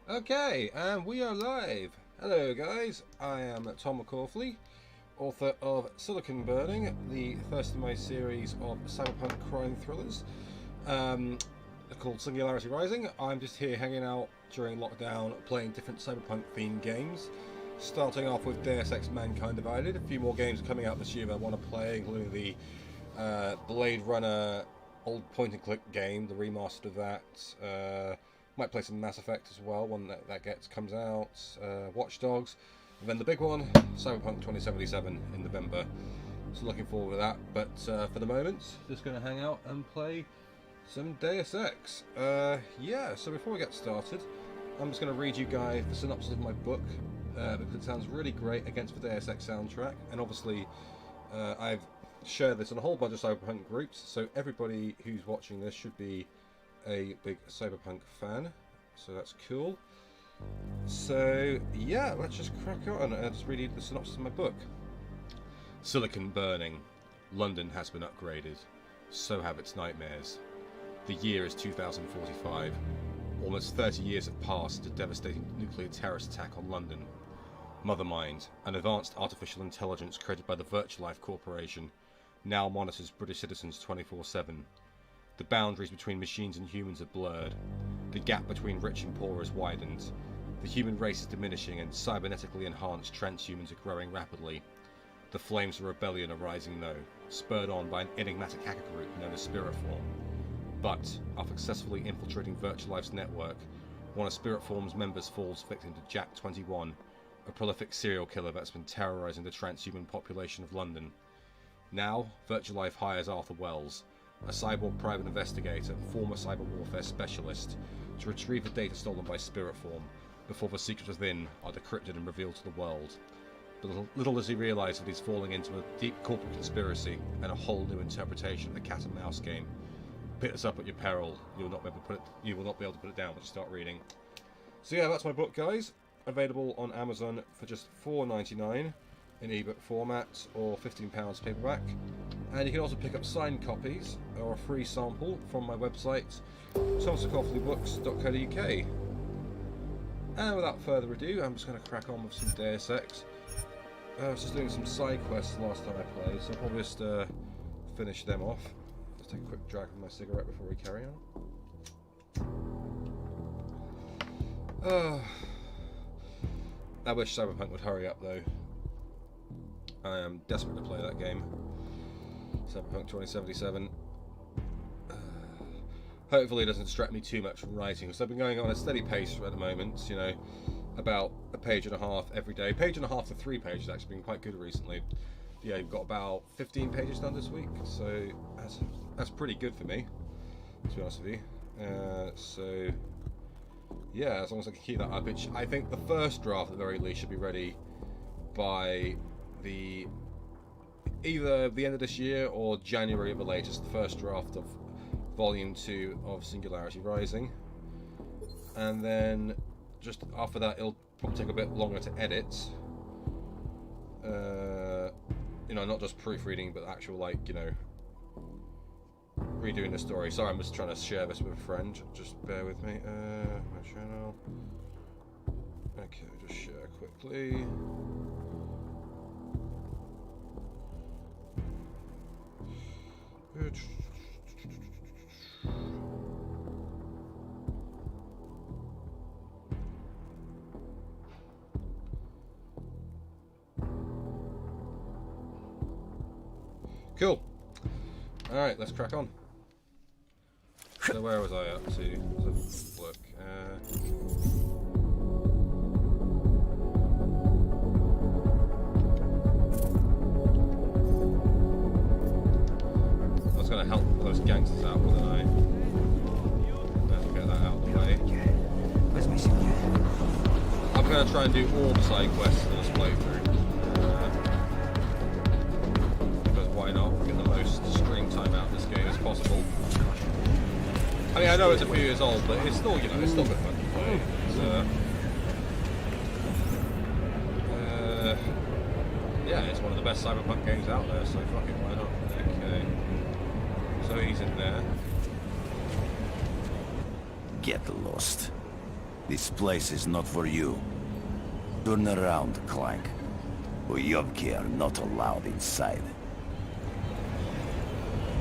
Okay, and we are live. Hello guys, I am Tom McCaughley, author of Silicon Burning, the first in my series of cyberpunk crime thrillers called Singularity Rising. I'm just here hanging out during lockdown, playing different cyberpunk themed games. Starting off with Deus Ex Mankind Divided. A few more games coming out this year that I want to play, including the Blade Runner old point-and-click game, the remastered of that. Might play some Mass Effect as well when that comes out. Watch Dogs, and then the big one, Cyberpunk 2077 in November. So looking forward to that. But for the moment, just going to hang out and play some Deus Ex. Yeah. So before we get started, I'm just going to read you guys the synopsis of my book because it sounds really great against the Deus Ex soundtrack. And obviously, I've shared this on a whole bunch of Cyberpunk groups. So everybody who's watching this should be a big Cyberpunk fan, so that's cool. So yeah, let's just crack on and just read you the synopsis of my book. Silicon burning. London has been upgraded. So have its nightmares. The year is 2045. Almost 30 years have passed since a devastating nuclear terrorist attack on London. Mothermind, an advanced artificial intelligence created by the Virtualife Corporation, now monitors British citizens 24/7. The boundaries between machines and humans are blurred. The gap between rich and poor is widened. The human race is diminishing and cybernetically enhanced transhumans are growing rapidly. The flames of rebellion are rising though, spurred on by an enigmatic hacker group known as Spiritform. But, after successfully infiltrating Virtualife's network, one of Spiritform's members falls victim to Jack 21, a prolific serial killer that's been terrorizing the transhuman population of London. Now, Virtualife hires Arthur Wells, a cyborg private investigator, former cyber warfare specialist, to retrieve the data stolen by Spiritform before the secrets within are decrypted and revealed to the world. But little does he realise that he's falling into a deep corporate conspiracy and a whole new interpretation of the cat and mouse game. Pick this up at your peril. You will not be able to put it down once you start reading. So yeah, that's my book, guys. Available on Amazon for just $4.99 in ebook format or £15 paperback. And you can also pick up signed copies or a free sample from my website, tomsacofleybooks.co.uk. And without further ado, I'm just going to crack on with some Deus Ex. I was just doing some side quests last time I played, so I'll probably just finish them off. Just take a quick drag of my cigarette before we carry on. I wish Cyberpunk would hurry up though. I am desperate to play that game. Cyberpunk 2077. Hopefully it doesn't distract me too much from writing, because I've been going on a steady pace at the moment, you know, about a page and a half every day. Page and a half to 3 pages actually been quite good recently. Yeah, you've got about 15 pages done this week, so that's pretty good for me, to be honest with you. So yeah, as long as I can keep that up, which I think the first draft at the very least should be ready by either the end of this year or January at the latest, the first draft of Volume 2 of Singularity Rising. And then just after that it'll probably take a bit longer to edit. You know, not just proofreading, but actual, like, you know, redoing the story. Sorry, I'm just trying to share this with a friend. Just bear with me. My channel. Okay, just share quickly. Cool. Alright, let's crack on. So where was I up to? Let's look. I was going to help those gangsters out, wasn't I? Let's get that out of the way. I'm going to try and do all the side quests in this playthrough. Because why not? Get the most screen time out of this game as possible. I mean, I know it's a few years old, but it's still, you know, it's still good fun to play. Yeah, it's one of the best Cyberpunk games out there, so fuck it, why not? Okay. So he's in there. Get lost. This place is not for you. Turn around, Clank. Junkie are not allowed inside.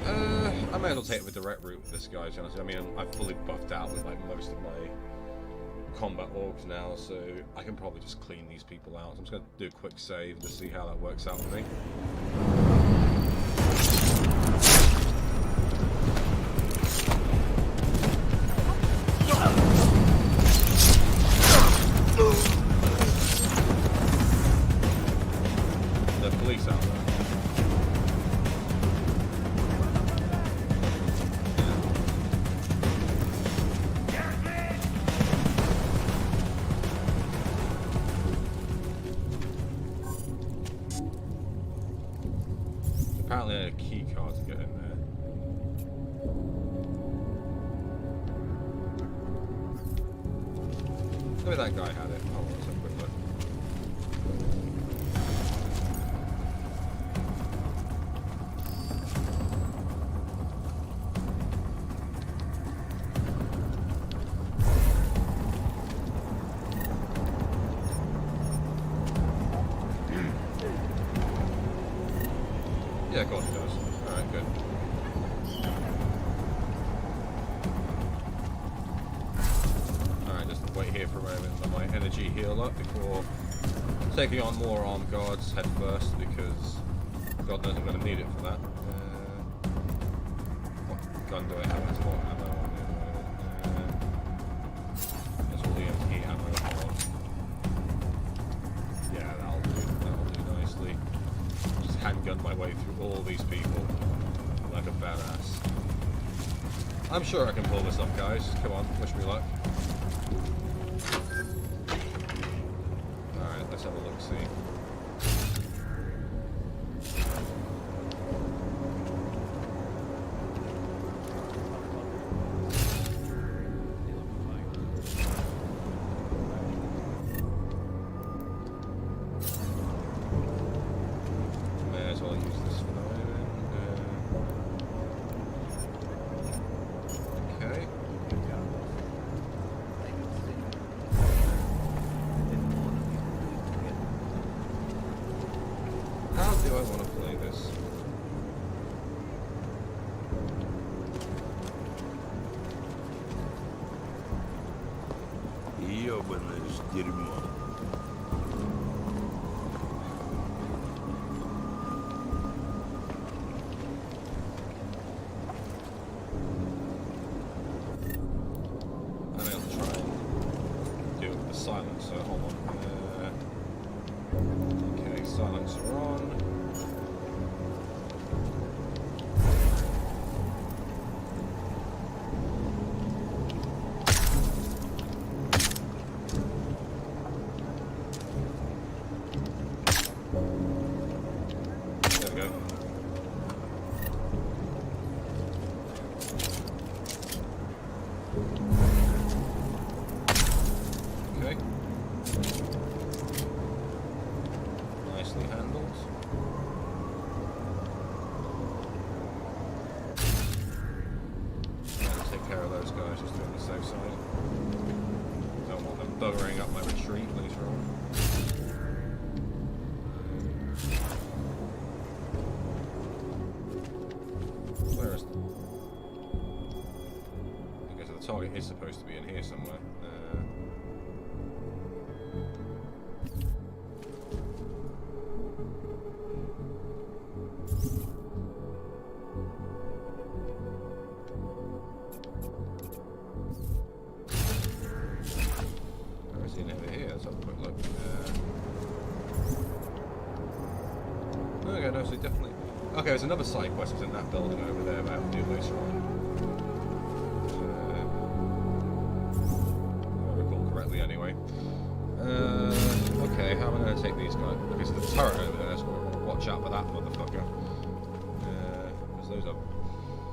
I may as well take the direct route with this guy, to be honest. I mean, I'm fully buffed out with like most of my combat orgs now, so I can probably just clean these people out. So I'm just going to do a quick save to see how that works out for me. The police out there. Apparently a key card to get in there. Maybe that guy had it. Oh, let's have a quick look. Yeah, of course it does. Alright, good. Alright, just wait here for a moment and let my energy heal up before taking on more armed guards head first, because God knows I'm going to need it for that. What gun do I have? That's what ammo on it. There's all the empty ammo on. Yeah, that'll do nicely. Just handgun my way through all these people like a badass. I'm sure I can pull this off, guys. Come on, wish me luck. Alright, let's have a look-see. May as well use this for the moment. Okay. How do I want to play this? Ёбаное дерьмо. I may have to try and do it with the silencer. Hold on. Okay, silencer on. There we go. Okay. Nicely handled. I'll take care of those guys just to be on the safe side. Don't want them buggering up my retreat later on. Where is... Okay, so the target is supposed to be in here somewhere. Where is he over here? Let's have a quick look. Okay, no, so definitely... Okay, there's another side quest that's in that building over there that I have to do later on. If I recall correctly, anyway. Okay, how am I going to take these guys? Okay, so the turret over there, so we'll watch out for that motherfucker. Because those are...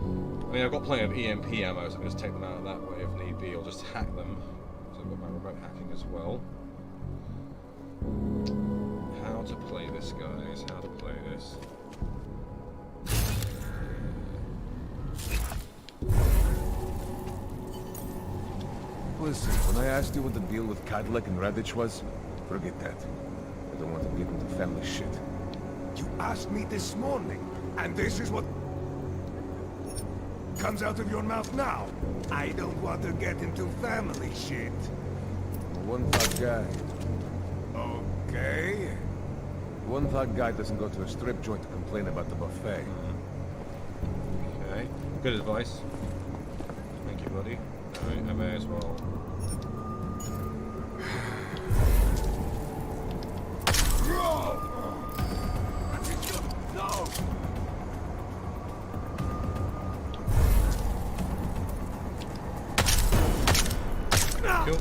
I mean, I've got plenty of EMP ammo, so I can just take them out of that way if need be, or just hack them. So I've got my remote hacking as well. How to play this, guys? How to play this? Listen, when I asked you what the deal with Cadillac and Radich was, forget that. I don't want to get into family shit. You asked me this morning, and this is what comes out of your mouth now. I don't want to get into family shit. I'm a one-thought guy. Okay. One-thought guy doesn't go to a strip joint to complain about the buffet. Okay. Good advice. Thank you, buddy. Alright, I may as well. No! Cool.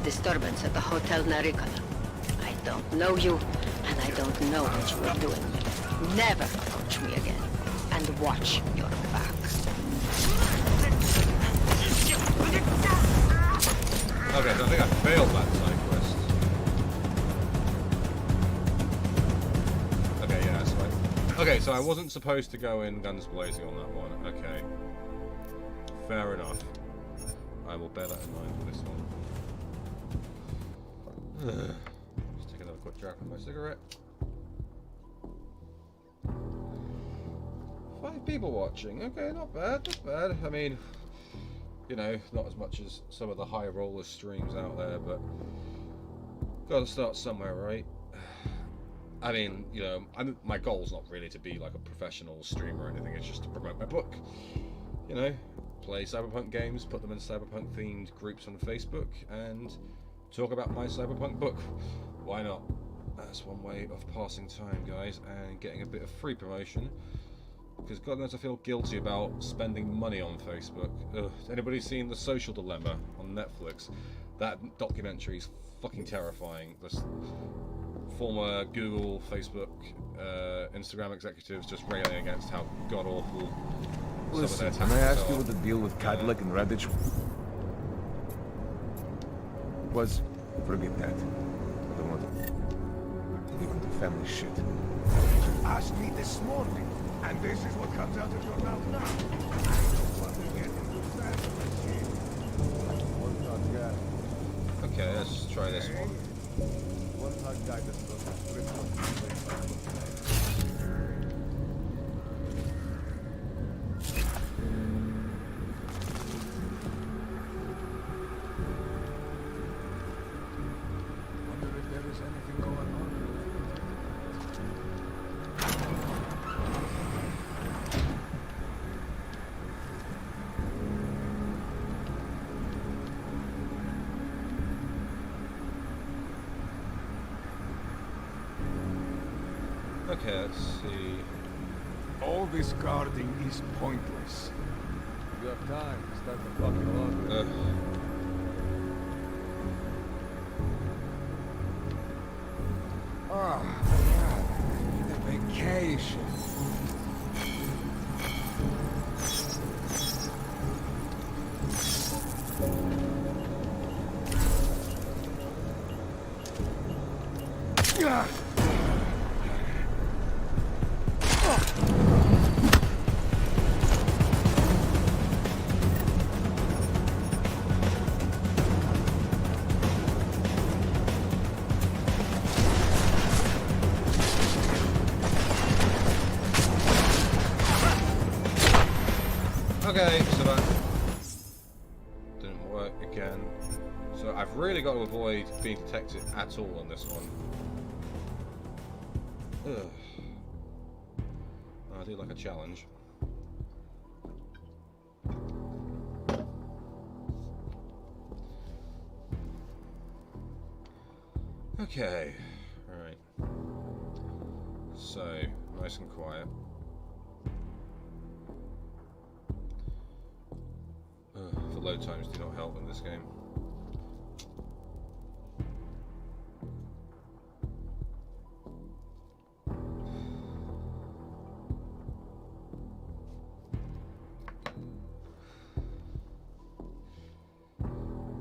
Disturbance at the Hotel Narikala. I don't know you, and I don't know what you are doing. Never approach me again, and watch your back. Okay, so I think I failed that side quest. Okay, yeah, that's right. Okay, so I wasn't supposed to go in guns blazing on that one. Okay. Fair enough. I will bear that in mind for this one. Just take another quick drag of my cigarette. 5 people watching. Okay, not bad, not bad. I mean, you know, not as much as some of the high roller streams out there, but gotta start somewhere, right? I mean, you know, my goal's not really to be like a professional streamer or anything. It's just to promote my book. You know, play Cyberpunk games, put them in Cyberpunk themed groups on Facebook, and talk about my Cyberpunk book. Why not? That's one way of passing time, guys, and getting a bit of free promotion. Because God knows I feel guilty about spending money on Facebook. Ugh. Anybody seen The Social Dilemma on Netflix? That documentary's fucking terrifying. The former Google, Facebook, Instagram executives just railing against how god-awful some of their Listen, can I ask tactics you are. what the deal with Cadillac and Radich was? Forget that. I don't want to get into family shit. You asked me this morning, and this is what comes out of your mouth now. I don't want to get into family shit. One-thought guy. Okay, let's try this one. One-thought guy doesn't go to a strip joint to complain about the buffet. Okay, let's see. All this guarding is pointless. You have time to start the fucking laundry. Oh, God, I need a vacation. Okay, so that didn't work again. So I've really got to avoid being detected at all on this one. Ugh. I do like a challenge. Okay, alright. So, Nice and quiet. The load times do not help in this game.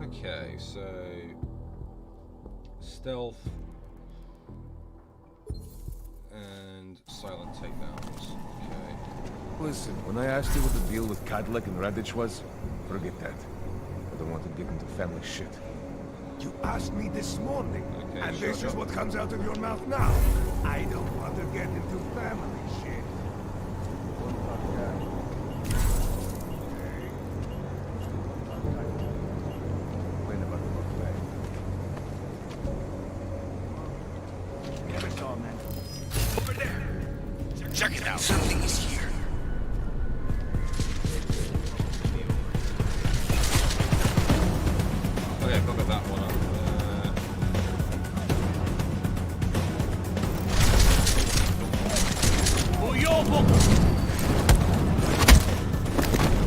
Okay, so stealth and silent takedowns. Okay. Listen, when I asked you what the deal with Cadillac and Radich was, forget that. I don't want to get into family shit. You asked me this morning, Okay, and shut this is up. what comes out of your mouth now. I don't want to get into family shit. Check it out. Something is here. Okay, probably that one up.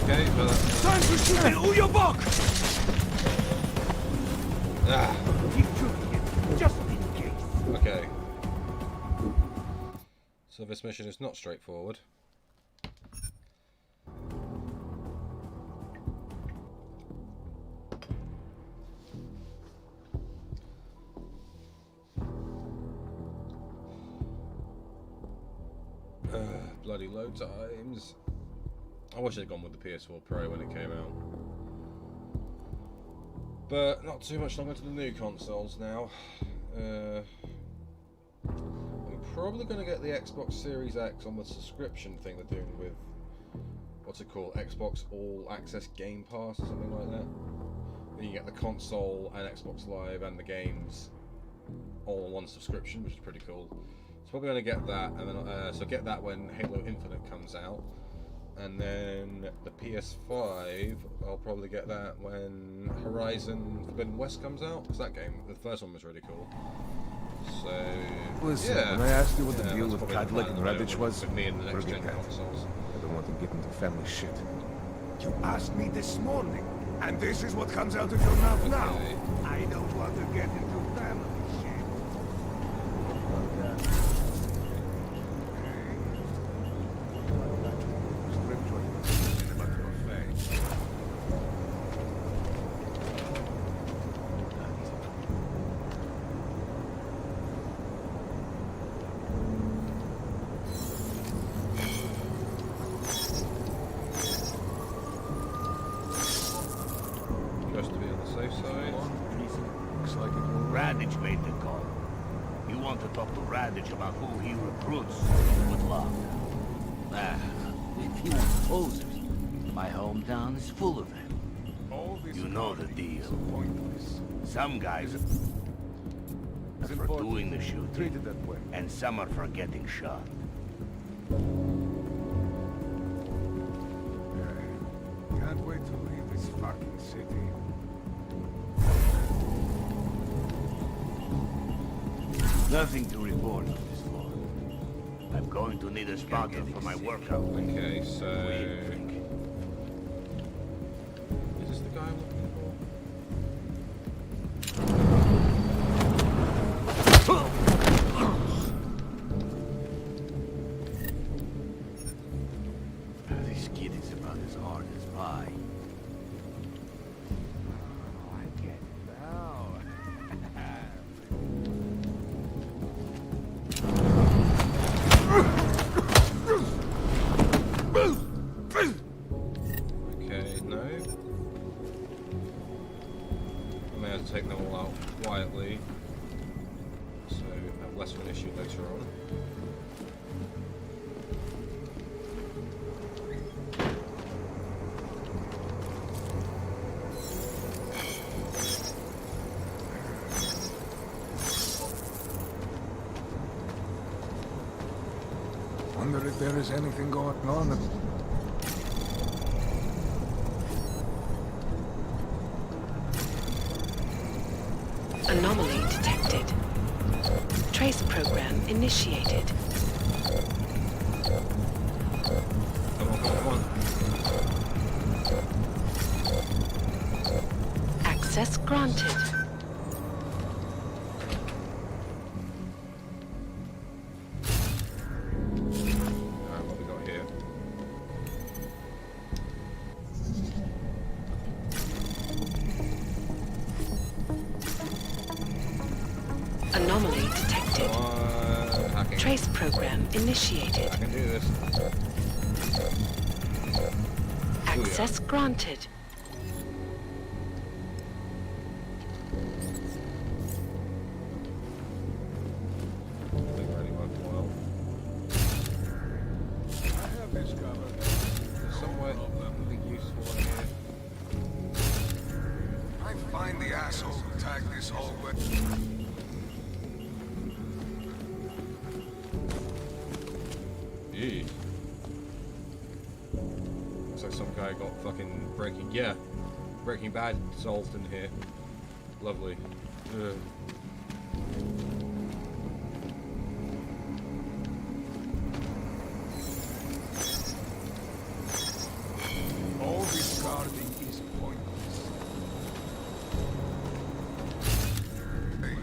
Okay, so that's... Time to shoot an Uyobok! Ah, Keep shooting it, just in case. okay. So this mission is not straightforward. Bloody load times. I wish I'd gone with the PS4 Pro when it came out. But not too much longer to the new consoles now. I'm probably going to get the Xbox Series X on the subscription thing they're doing with, what's it called, Xbox All Access Game Pass or something like that. Then you get the console and Xbox Live and the games all on one subscription, which is pretty cool. So probably going to get that, and then so get that when Halo Infinite comes out, and then the PS5 I'll probably get that when Horizon Forbidden West comes out, because that game, the first one was really cool. So Listen, yeah, when I asked you what the deal that's with probably the Cadillac plan and at the Radich moment was, with me and the next forget gen that. consoles. I don't want to get into family shit. You asked me this morning, and this is what comes out of your mouth now. Okay. I don't want to get into family shit. Just to be on the safe side. Looks like it will. Radich made the call. You want to talk to Radich about who he recruits? Good luck. Ah, if you want posers, my hometown is full of them. All this You know the fighting is deal. pointless. Some guys are for doing the shooting, Treated that way. and some are for getting shot. Can't wait to leave this fucking city. Nothing to report on this floor. I'm going to need a spotter for my workout. Okay, so What do you think? is this the guy I'm looking for? This kid is about as hard as pie. I get it now. Okay, no. I may have to take them all out quietly, so have less of an issue later on. Wonder if there is anything going on. Anomaly detected. Trace program initiated. Access granted. Alright, what we got here? Anomaly detected. Hacking. Trace program initiated. I can do this. Access granted. I think we're only working well. I have discovered There's somewhere something useful in here. I find the asshole who tagged this whole way. Yee. Looks like some guy got fucking Breaking Bad dissolved in here. Lovely. Ugh. All discarding is pointless. Hey.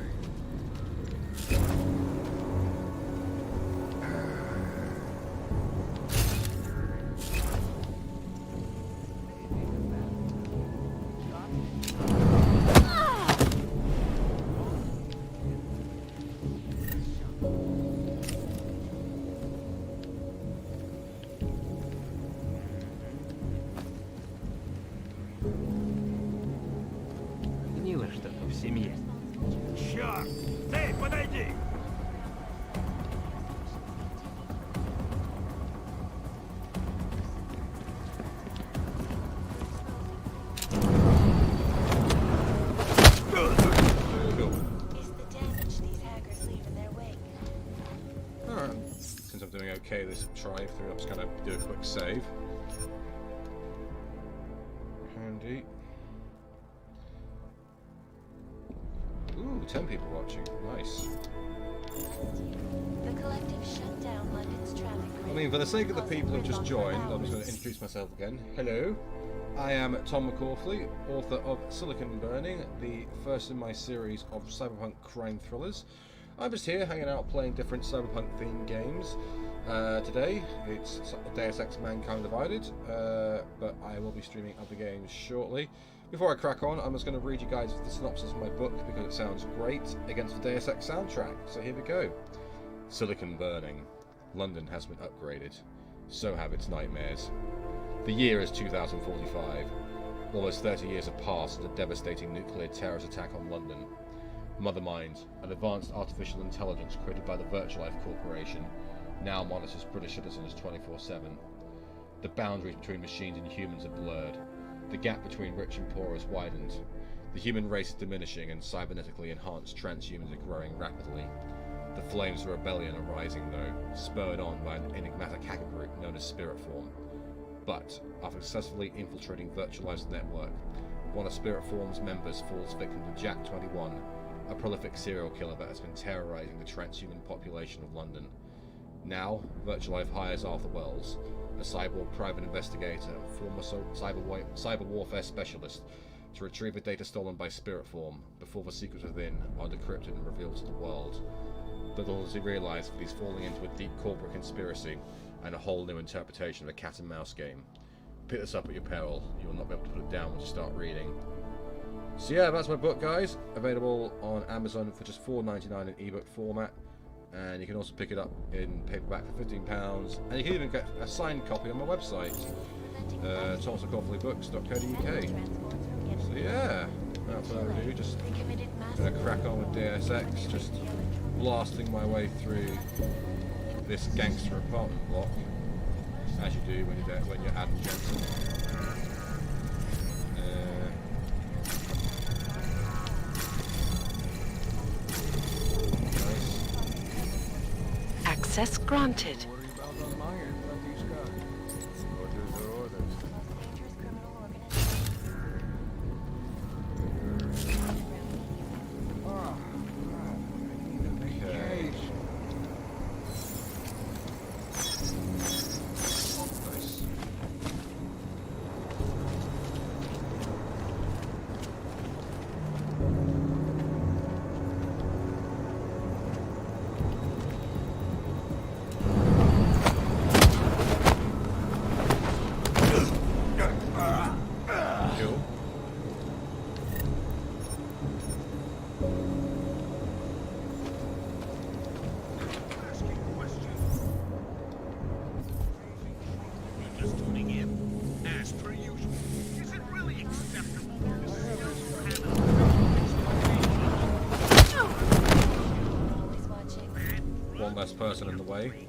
Гнило что-то в семье. Черт! Эй, подойди! Cool. Is the damage these hackers leave in their wake? Alright. Since I'm doing okay this drive-through, I'm just gonna do a quick save. Handy. Ooh, 10 people watching. Nice. The collective shut down London's traffic I grid. mean, for the sake of the causing people who've just gridlock for joined, I'm just going hours. to introduce myself again. Hello, I am Tom McCaughley, author of Silicon Burning, the first in my series of cyberpunk crime thrillers. I'm just here hanging out playing different cyberpunk themed games. Today it's Deus Ex Mankind Divided, but I will be streaming other games shortly. Before I crack on, I'm just going to read you guys the synopsis of my book because it sounds great against the Deus Ex soundtrack. So here we go. Silicon Burning. London has been upgraded. So have its nightmares. The year is 2045. Almost 30 years have passed since a devastating nuclear terrorist attack on London. Mothermind, an advanced artificial intelligence created by the Virtualife Corporation, now monitors British citizens 24/7. The boundaries between machines and humans are blurred. The gap between rich and poor is widened. The human race is diminishing and cybernetically enhanced transhumans are growing rapidly. The flames of rebellion are rising though, spurred on by an enigmatic hacker group known as Spirit Form. But, after successfully infiltrating Virtualive's network, one of Spirit Form's members falls victim to Jack 21, a prolific serial killer that has been terrorizing the transhuman population of London. Now, Virtualive hires Arthur Wells, a cyborg private investigator and former cyber warfare specialist, to retrieve the data stolen by Spirit Form before the secrets within are decrypted and revealed to the world. Little does he realise that he's falling into a deep corporate conspiracy and a whole new interpretation of a cat and mouse game. Pick this up at your peril. You will not be able to put it down once you start reading. So yeah, that's my book, guys. Available on Amazon for just $4.99 in ebook format. And you can also pick it up in paperback for £15. And you can even get a signed copy on my website, thomasmccaughlybooks.co.uk. So yeah, without further ado, just gonna crack on with Deus Ex, just blasting my way through this gangster apartment block, as you do when you're Adam Jensen. Nice. Access granted. Worry about on my end, not these guys. Orders are orders. Dangerous criminal organization. Ah, I need a vacation. Nice. one less person in the way.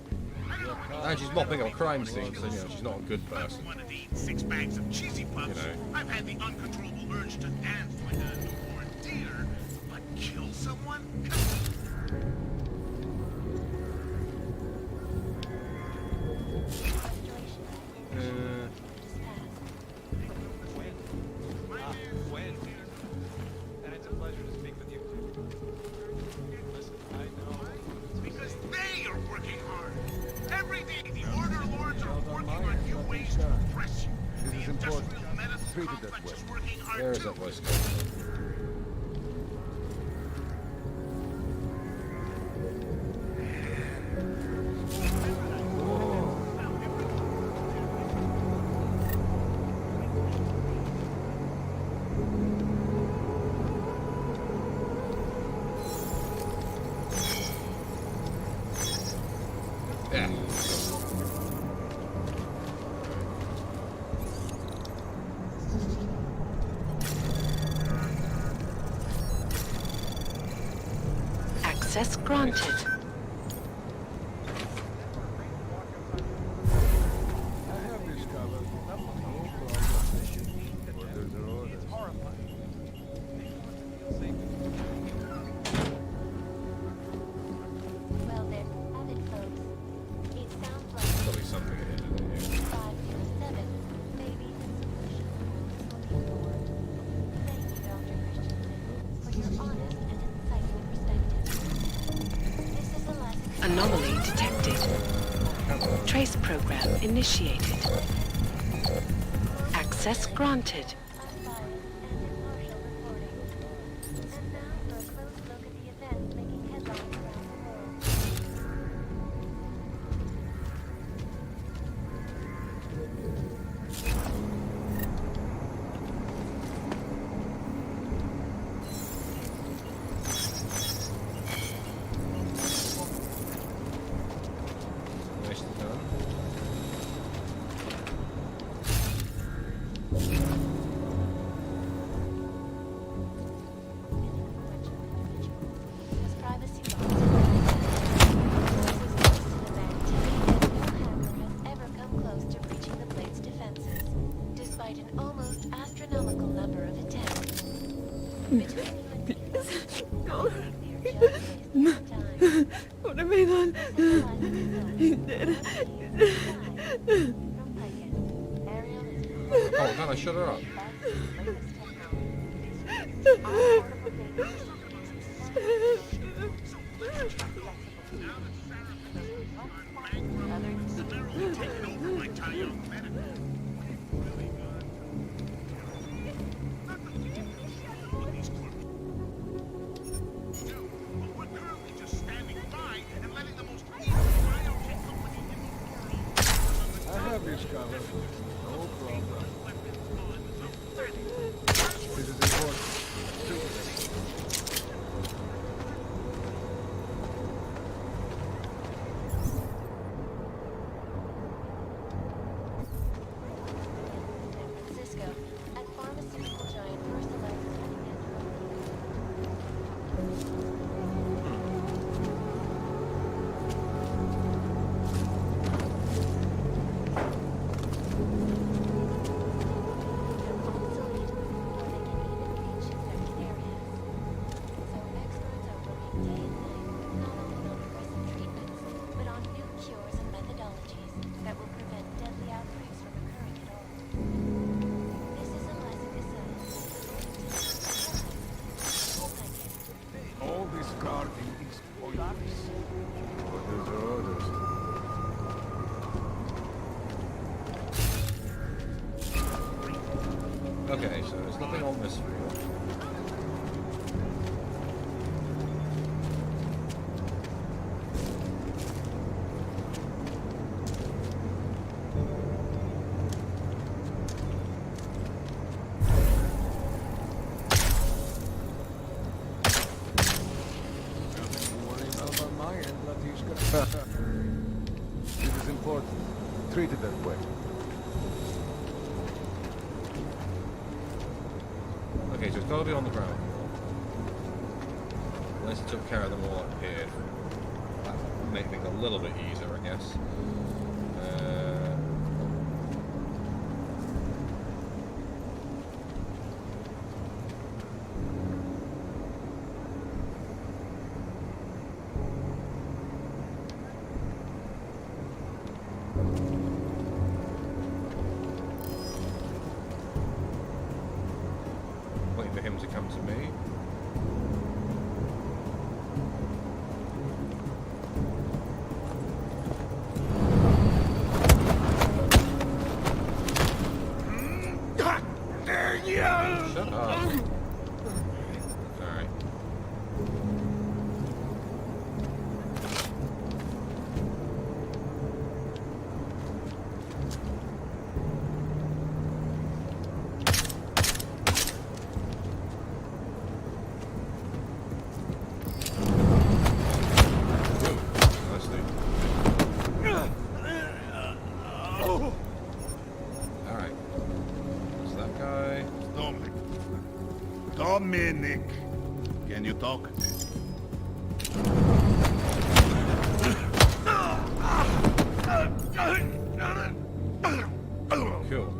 And she's mopping up a crime scene, so she's not a good person. Wanted to eat 6 bags of cheesy puffs. I've had the uncontrollable urge to dance like a newborn deer, but kill someone? And it's a pleasure to speak with you. Listen, I know. Because they are working hard. Every day, the Order Lords are working on new ways to oppress you. This The is important. industrial medicine Treat it that complex way. is working hard Where is too. that voice coming from? Yeah. Access granted. I have this covered. No problem. Orders are orders. Well then, have it, folks. It sounds like Probably something ahead of it. 507, maybe the solution is looking forward. Thank you, Dr. Christensen, for your honest and insightful perspective. This is a lesson. Anomaly detected. Trace program initiated. Access granted. Unbiased and impartial reporting. And now for a close look at the events making headlines around the world. Nicely done. Because privacy laws this is an event telling that no hacker has ever come close to breaching the Blade's defenses, despite an almost astronomical number of attempts. Between you and me, folks, they're just wasting your time. What have I done? He did. From Piken, Ariel is Oh, can I shut her up? I have this covered. No problem. This is important. Treat it that way. San Francisco, at pharmaceutical giant Versalife is having annual They're obsolete, or they can even reach certain areas. So experts are working day and night, not only on aggressive treatments, but on new cures and methodologies that will prevent deadly outbreaks from occurring at all. This is a lesson All this guarding is pointless. Orders are orders. Okay, so there's nothing on this field. Nothing to worry about on my end, Latishka. This is important. Treat it that way. Okay, so it's got to be on the ground. Unless it took care of them all up here. Platform. make things a little bit easier, I guess. Waiting for him to come to me. Shut up. Alright. Nicely. Alright. That's that guy. Dominic, can you talk? Cool.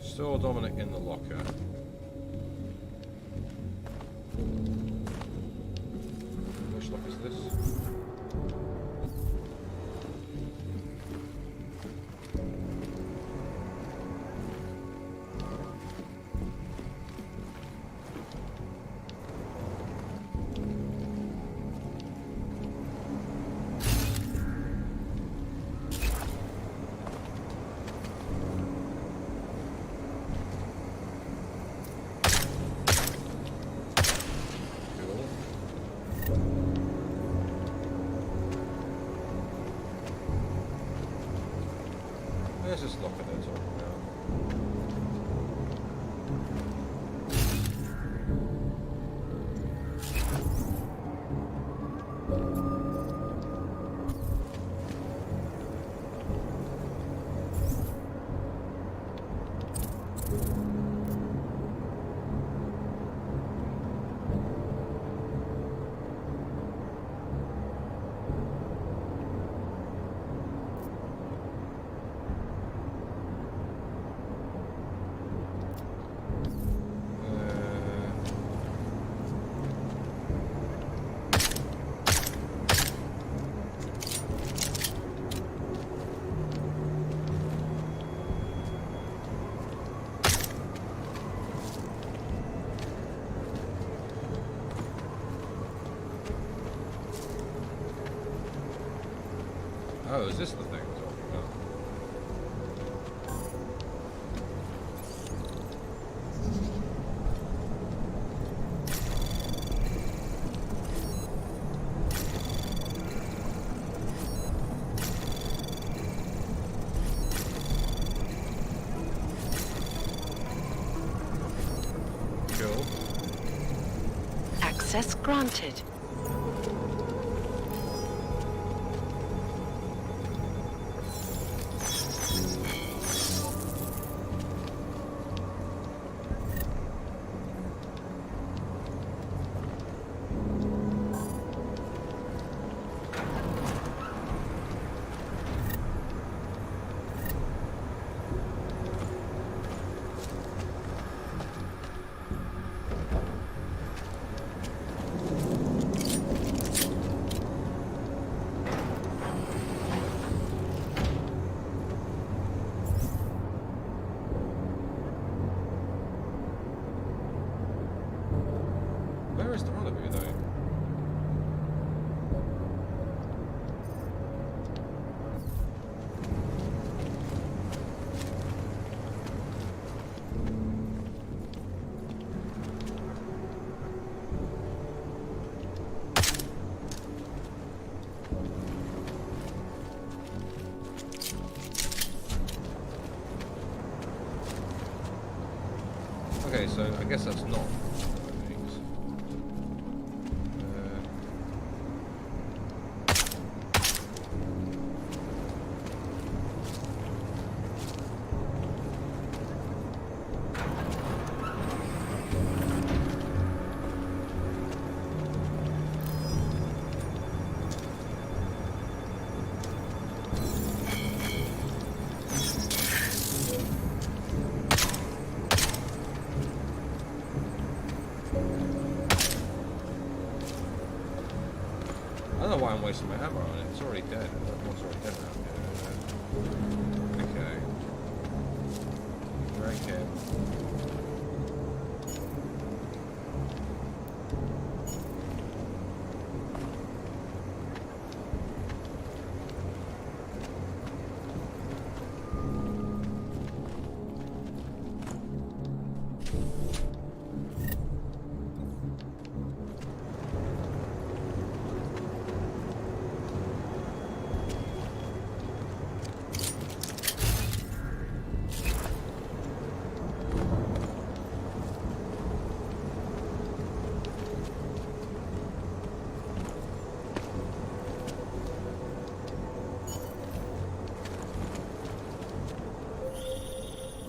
Store Dominic in the locker. Which lock is this? Where's this locker they're talking about? Oh, is this the thing we're talking about? Cool. Access granted. Where is the rendezvous though? Okay, so I guess that's not. don't know why I'm wasting my ammo on it. It's already dead. That one's already dead now. Okay. Very careful.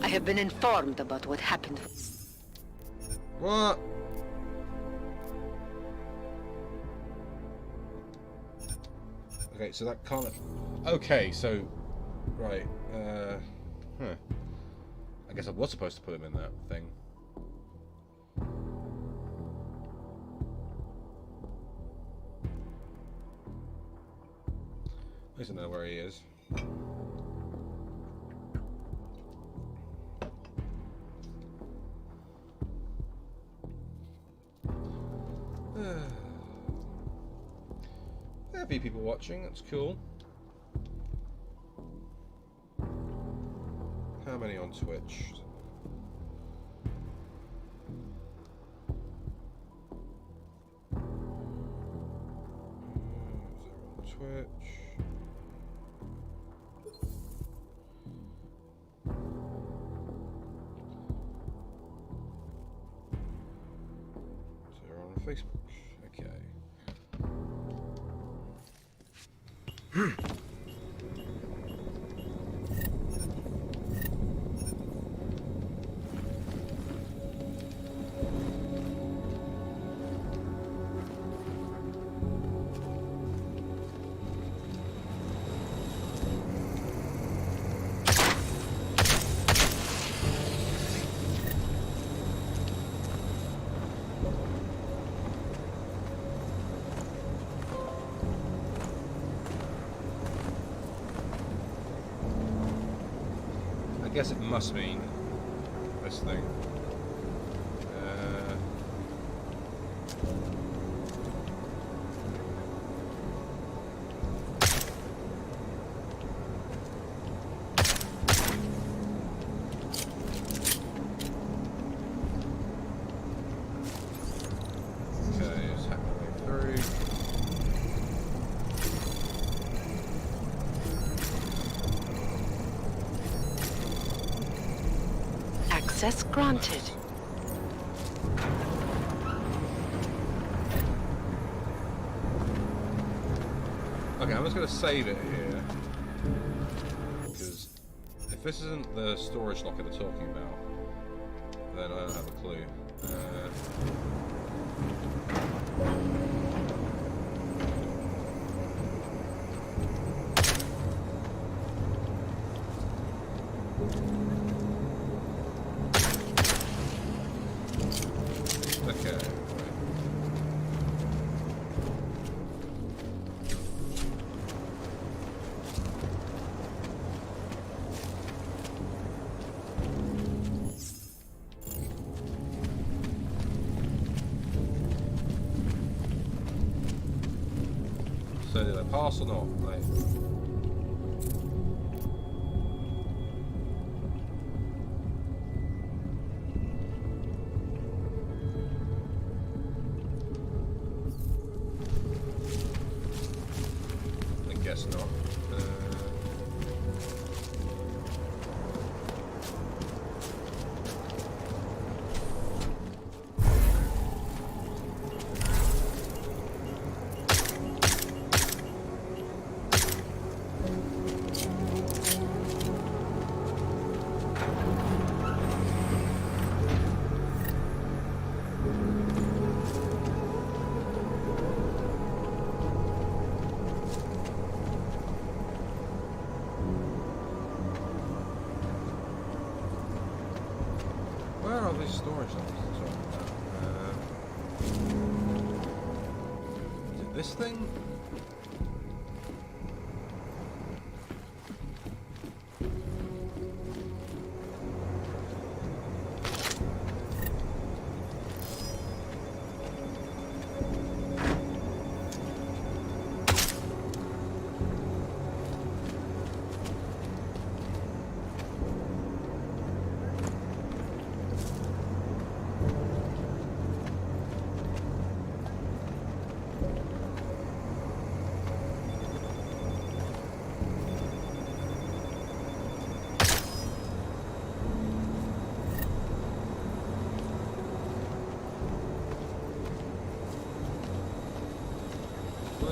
I have been informed about what happened. What? Okay, so that can't... Okay, so... Right, huh. I guess I was supposed to put him in that thing. At least I know where he is. There be people watching, that's cool. How many on Twitch? Twitch. Zero on Facebook. Okay. I guess it must mean this thing. Okay, just hack my way through. Access granted. Okay, I'm just going to save it here. Because if this isn't the storage locker they're talking about, then I don't have a clue. Okay. So did I pass or not? Right. I guess not. Where are these storage lockers I'm talking about? Is it this thing?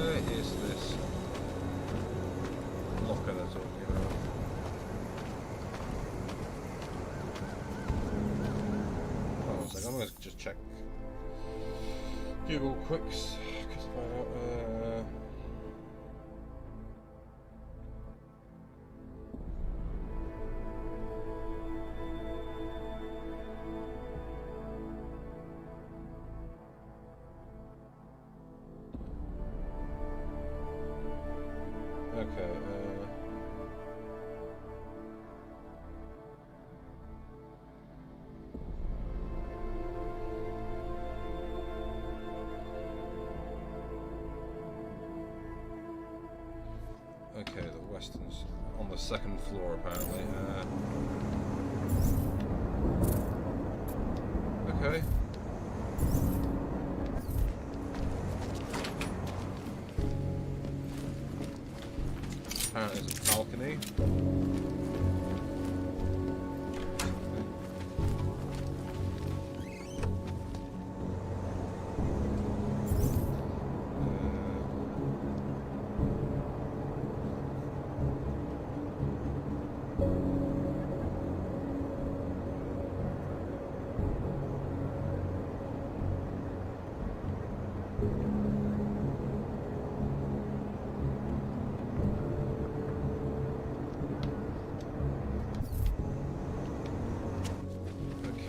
where is this locker they're talking about? Hold on a second, I'm going to just check Google Quicks. Just find out, okay, okay, the Western's on the second floor apparently. Okay. Apparently there's a balcony.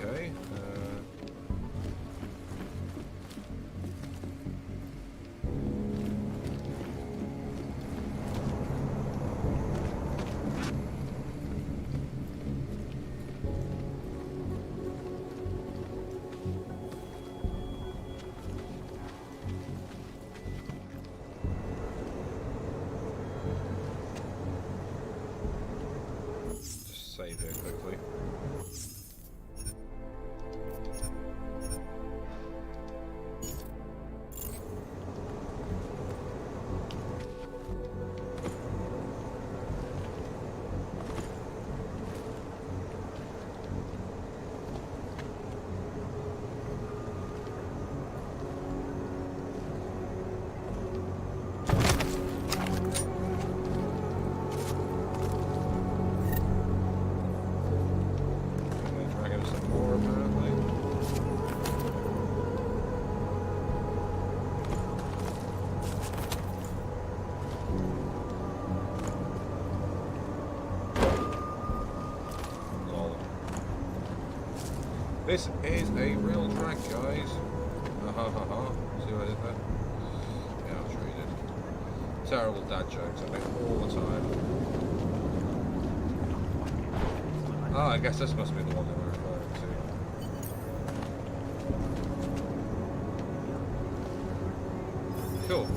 Okay. Just save here quickly. Drag him some more apparently. Lol. This is a real drag, guys. Ha ha ha. See what I did there? Yeah, I'm sure you did. Terrible dad jokes, I think, all the time. Oh, I guess this must be the one that we're referring to. Cool.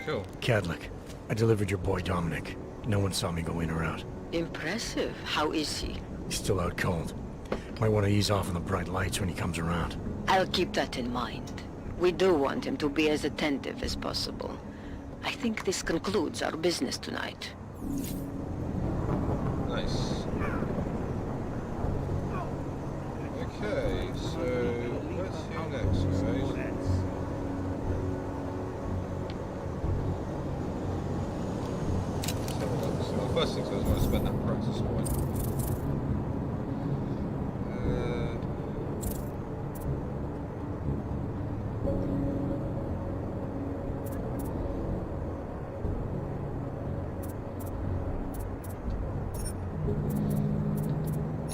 Cool. Cadlick, I delivered your boy Dominic. No one saw me go in or out. Impressive. How is he? He's still out cold. Might want to ease off on the bright lights when he comes around. I'll keep that in mind. We do want him to be as attentive as possible. I think this concludes our business tonight. Nice. Okay, so let's do next, guys. Let's have a look. So the first thing is I want to spend that practice point.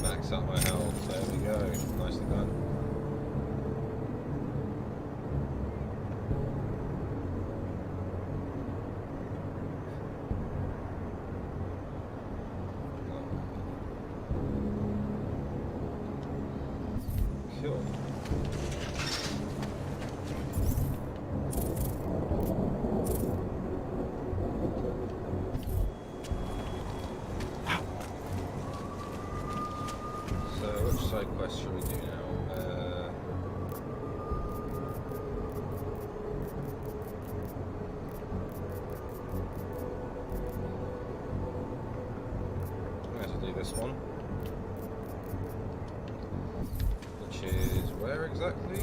Max up my health, there we go, nicely done. Cool. this one. Which is where exactly?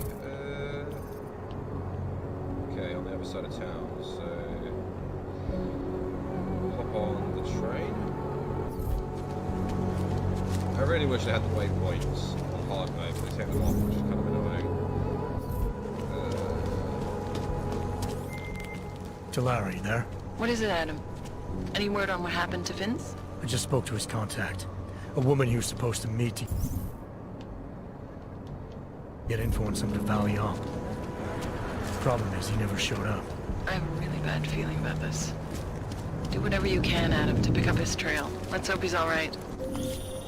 Okay, on the other side of town, so hop on the train. I really wish they had the waypoints on hard mode, but they take them off, which is kind of annoying. Talara, you there? What is it, Adam? Any word on what happened to Vince? I just spoke to his contact. A woman he was supposed to meet to get info on some of the Valiant. Problem is, he never showed up. I have a really bad feeling about this. Do whatever you can, Adam, to pick up his trail. Let's hope he's all right.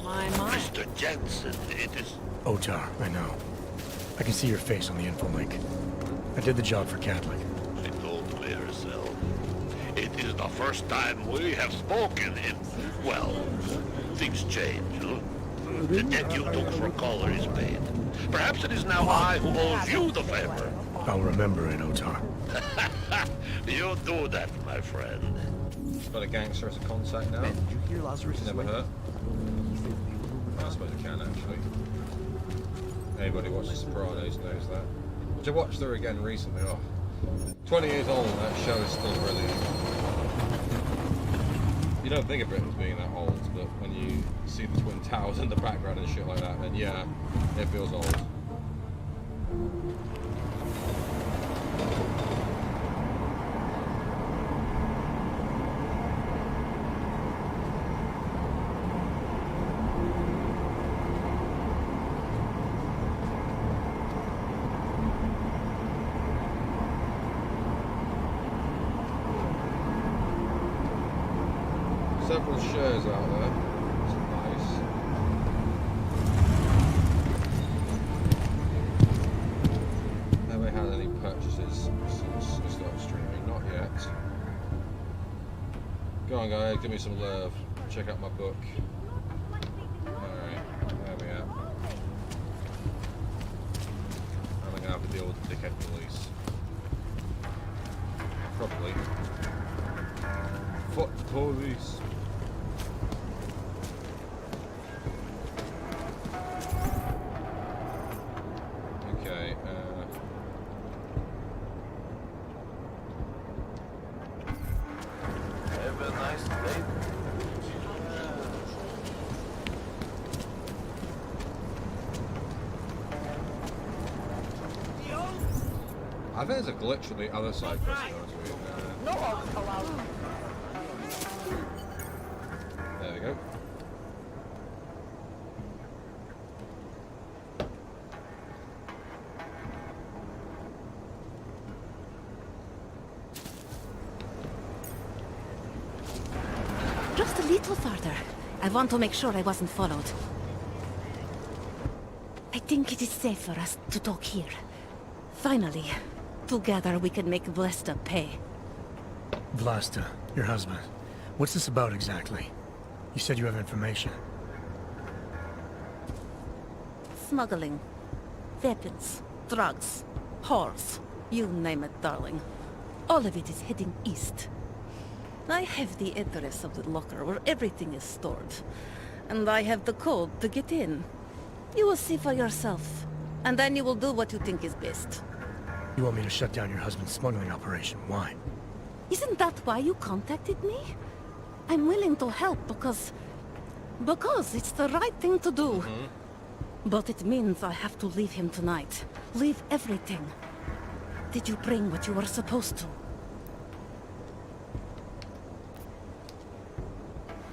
My. Mr. Jensen, it is... Otar, I know. I can see your face on the info link. I did the job for Catholic. I told clear yourself. It is the first time we have spoken in... Well, things change, huh? The debt you took for color is paid. Perhaps it is now I who owes you the favor. I'll remember it, Otar. You do that, my friend. Got a gangster as a contact now. Ben, did you hear Lazarus is Never late? hurt. I suppose I can, actually. Anybody who watches Sopranos knows that. Which I watched her again recently. Oh, 20 years old, that show is still brilliant. You don't think of it as being that old, but when you see the Twin Towers in the background and shit like that, then yeah, it feels old. Several shares out there. It's nice. Have we had any purchases since we started streaming? Not yet. Go on, guys, give me some love. Check out my book. Alright, there we are. I'm gonna have to deal with the dickhead police. Probably. Fuck the police. Okay, Have a nice day. I think there's a glitch on the other side. There we go. Just a little further. I want to make sure I wasn't followed. I think it is safe for us to talk here. Finally, together we can make Vlasta pay. Vlasta, your husband. What's this about exactly? You said you have information. Smuggling. Weapons. Drugs. Whores. You name it, darling. All of it is heading east. I have the address of the locker where everything is stored. And I have the code to get in. You will see for yourself. And then you will do what you think is best. You want me to shut down your husband's smuggling operation? Why? Isn't that why you contacted me? I'm willing to help because it's the right thing to do. But it means I have to leave him tonight. Leave everything. Did you bring what you were supposed to?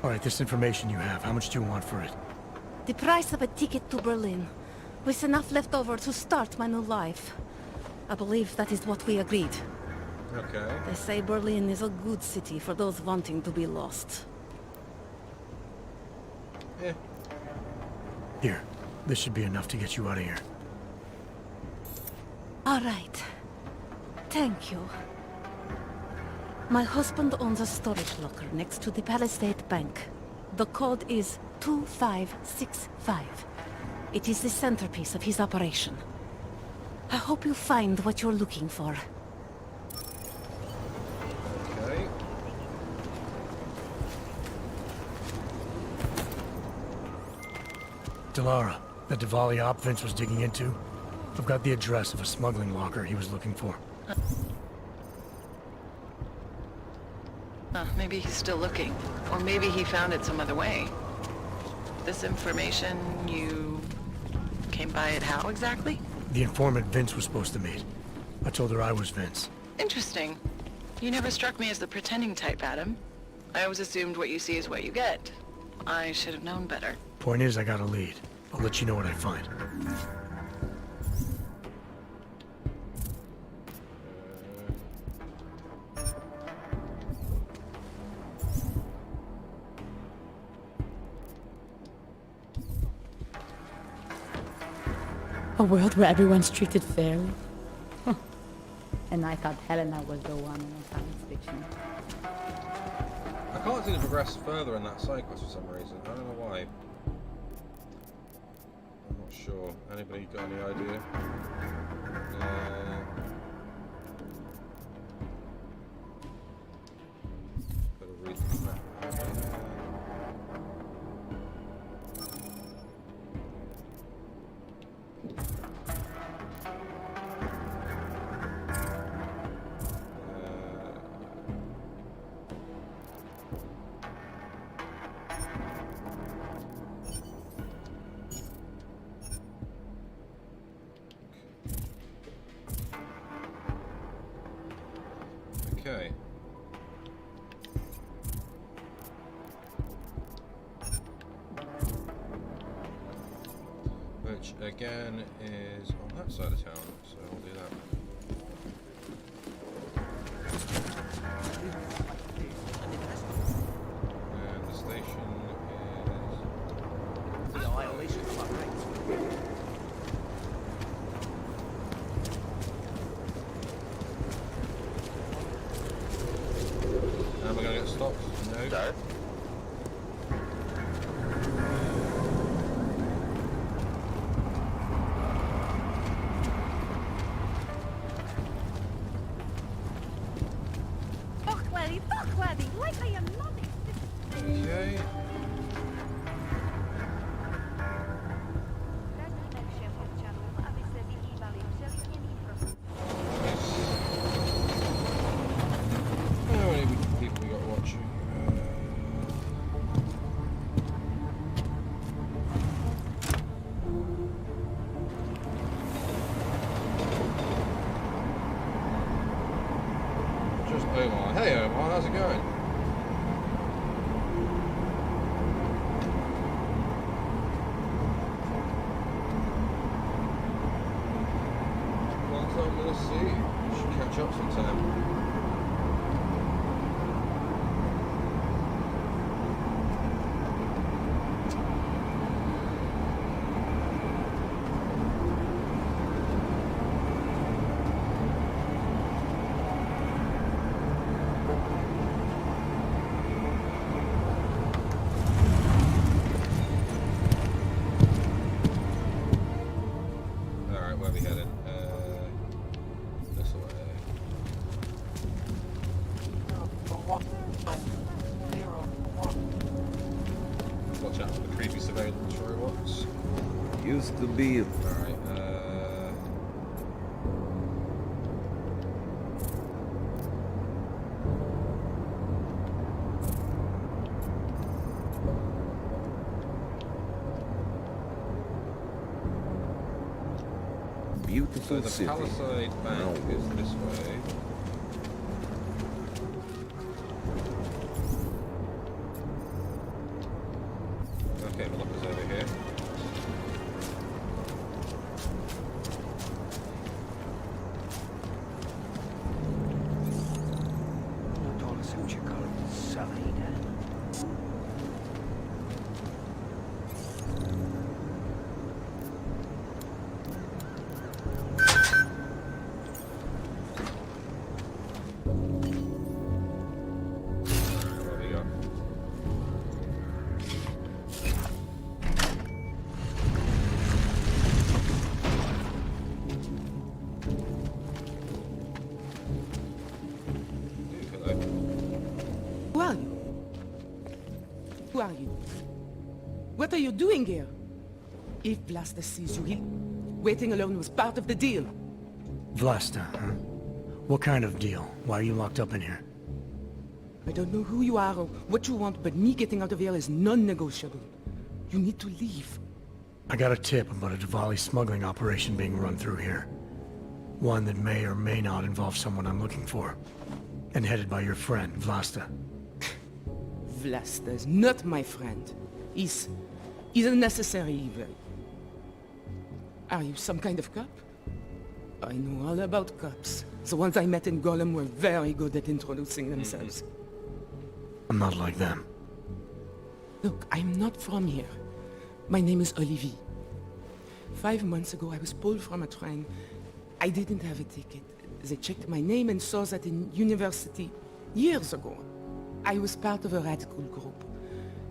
Alright, this information you have, how much do you want for it? The price of a ticket to Berlin, with enough left over to start my new life. I believe that is what we agreed. Okay. They say Berlin is a good city for those wanting to be lost. Yeah. Here, this should be enough to get you out of here. All right. Thank you. My husband owns a storage locker next to the Palisade Bank. The code is 2565. It is the centerpiece of his operation. I hope you find what you're looking for. Okay. Delara, the Diwali op Vince was digging into. I've got the address of a smuggling locker he was looking for. Maybe he's still looking. Or maybe he found it some other way. This information, you came by it how exactly? The informant Vince was supposed to meet. I told her I was Vince. Interesting. You never struck me as the pretending type, Adam. I always assumed what you see is what you get. I should have known better. Point is, I got a lead. I'll let you know what I find. A world where everyone's treated fairly. And I thought Helena was the one in science fiction. I can't seem to progress further in that side quest for some reason. I don't know why. I'm not sure. Anybody got any idea? Better read the map. Okay. Which again is on that side of town, so I'll do that. And the station is The annihilation of our race. Am I gonna get stopped? No. Dad? Like I am not Okay. How many people we got watching? Just Omar. Hey Omar, how's it going? Long time no see. Should catch up sometime. Alright, where are we headed? This way. Watch out for the creepy surveillance robots. Used to be. Alright, so Beautiful the city. Palisade Bank is this way. Okay, the lock is over here. What have we got? Ooh, hello. Who are you? Who are you? What are you doing here? If Blaster sees you, waiting alone was part of the deal. Vlasta, huh? What kind of deal? Why are you locked up in here? I don't know who you are or what you want, but me getting out of here is non-negotiable. You need to leave. I got a tip about a Diwali smuggling operation being run through here. One that may or may not involve someone I'm looking for. And headed by your friend, Vlasta. Vlasta is not my friend. He's a necessary evil. Are you some kind of cop? I know all about cops. The ones I met in Golem were very good at introducing themselves. I'm not like them. Look, I'm not from here. My name is Olivier. 5 months ago, I was pulled from a train. I didn't have a ticket. They checked my name and saw that in university years ago. I was part of a radical group.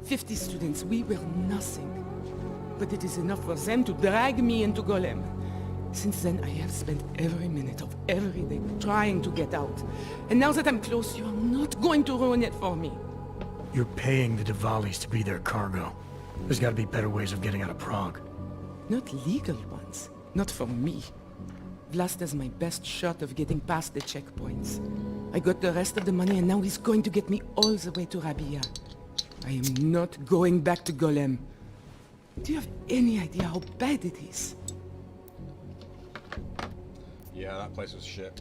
50 students, we were nothing. But it is enough for them to drag me into Golem. Since then, I have spent every minute of every day trying to get out. And now that I'm close, you are not going to ruin it for me. You're paying the Diwalis to be their cargo. There's gotta be better ways of getting out of Prague. Not legal ones. Not for me. Vlasta's my best shot of getting past the checkpoints. I got the rest of the money and now he's going to get me all the way to Rabia. I am not going back to Golem. Do you have any idea how bad it is? Yeah, that place was shit.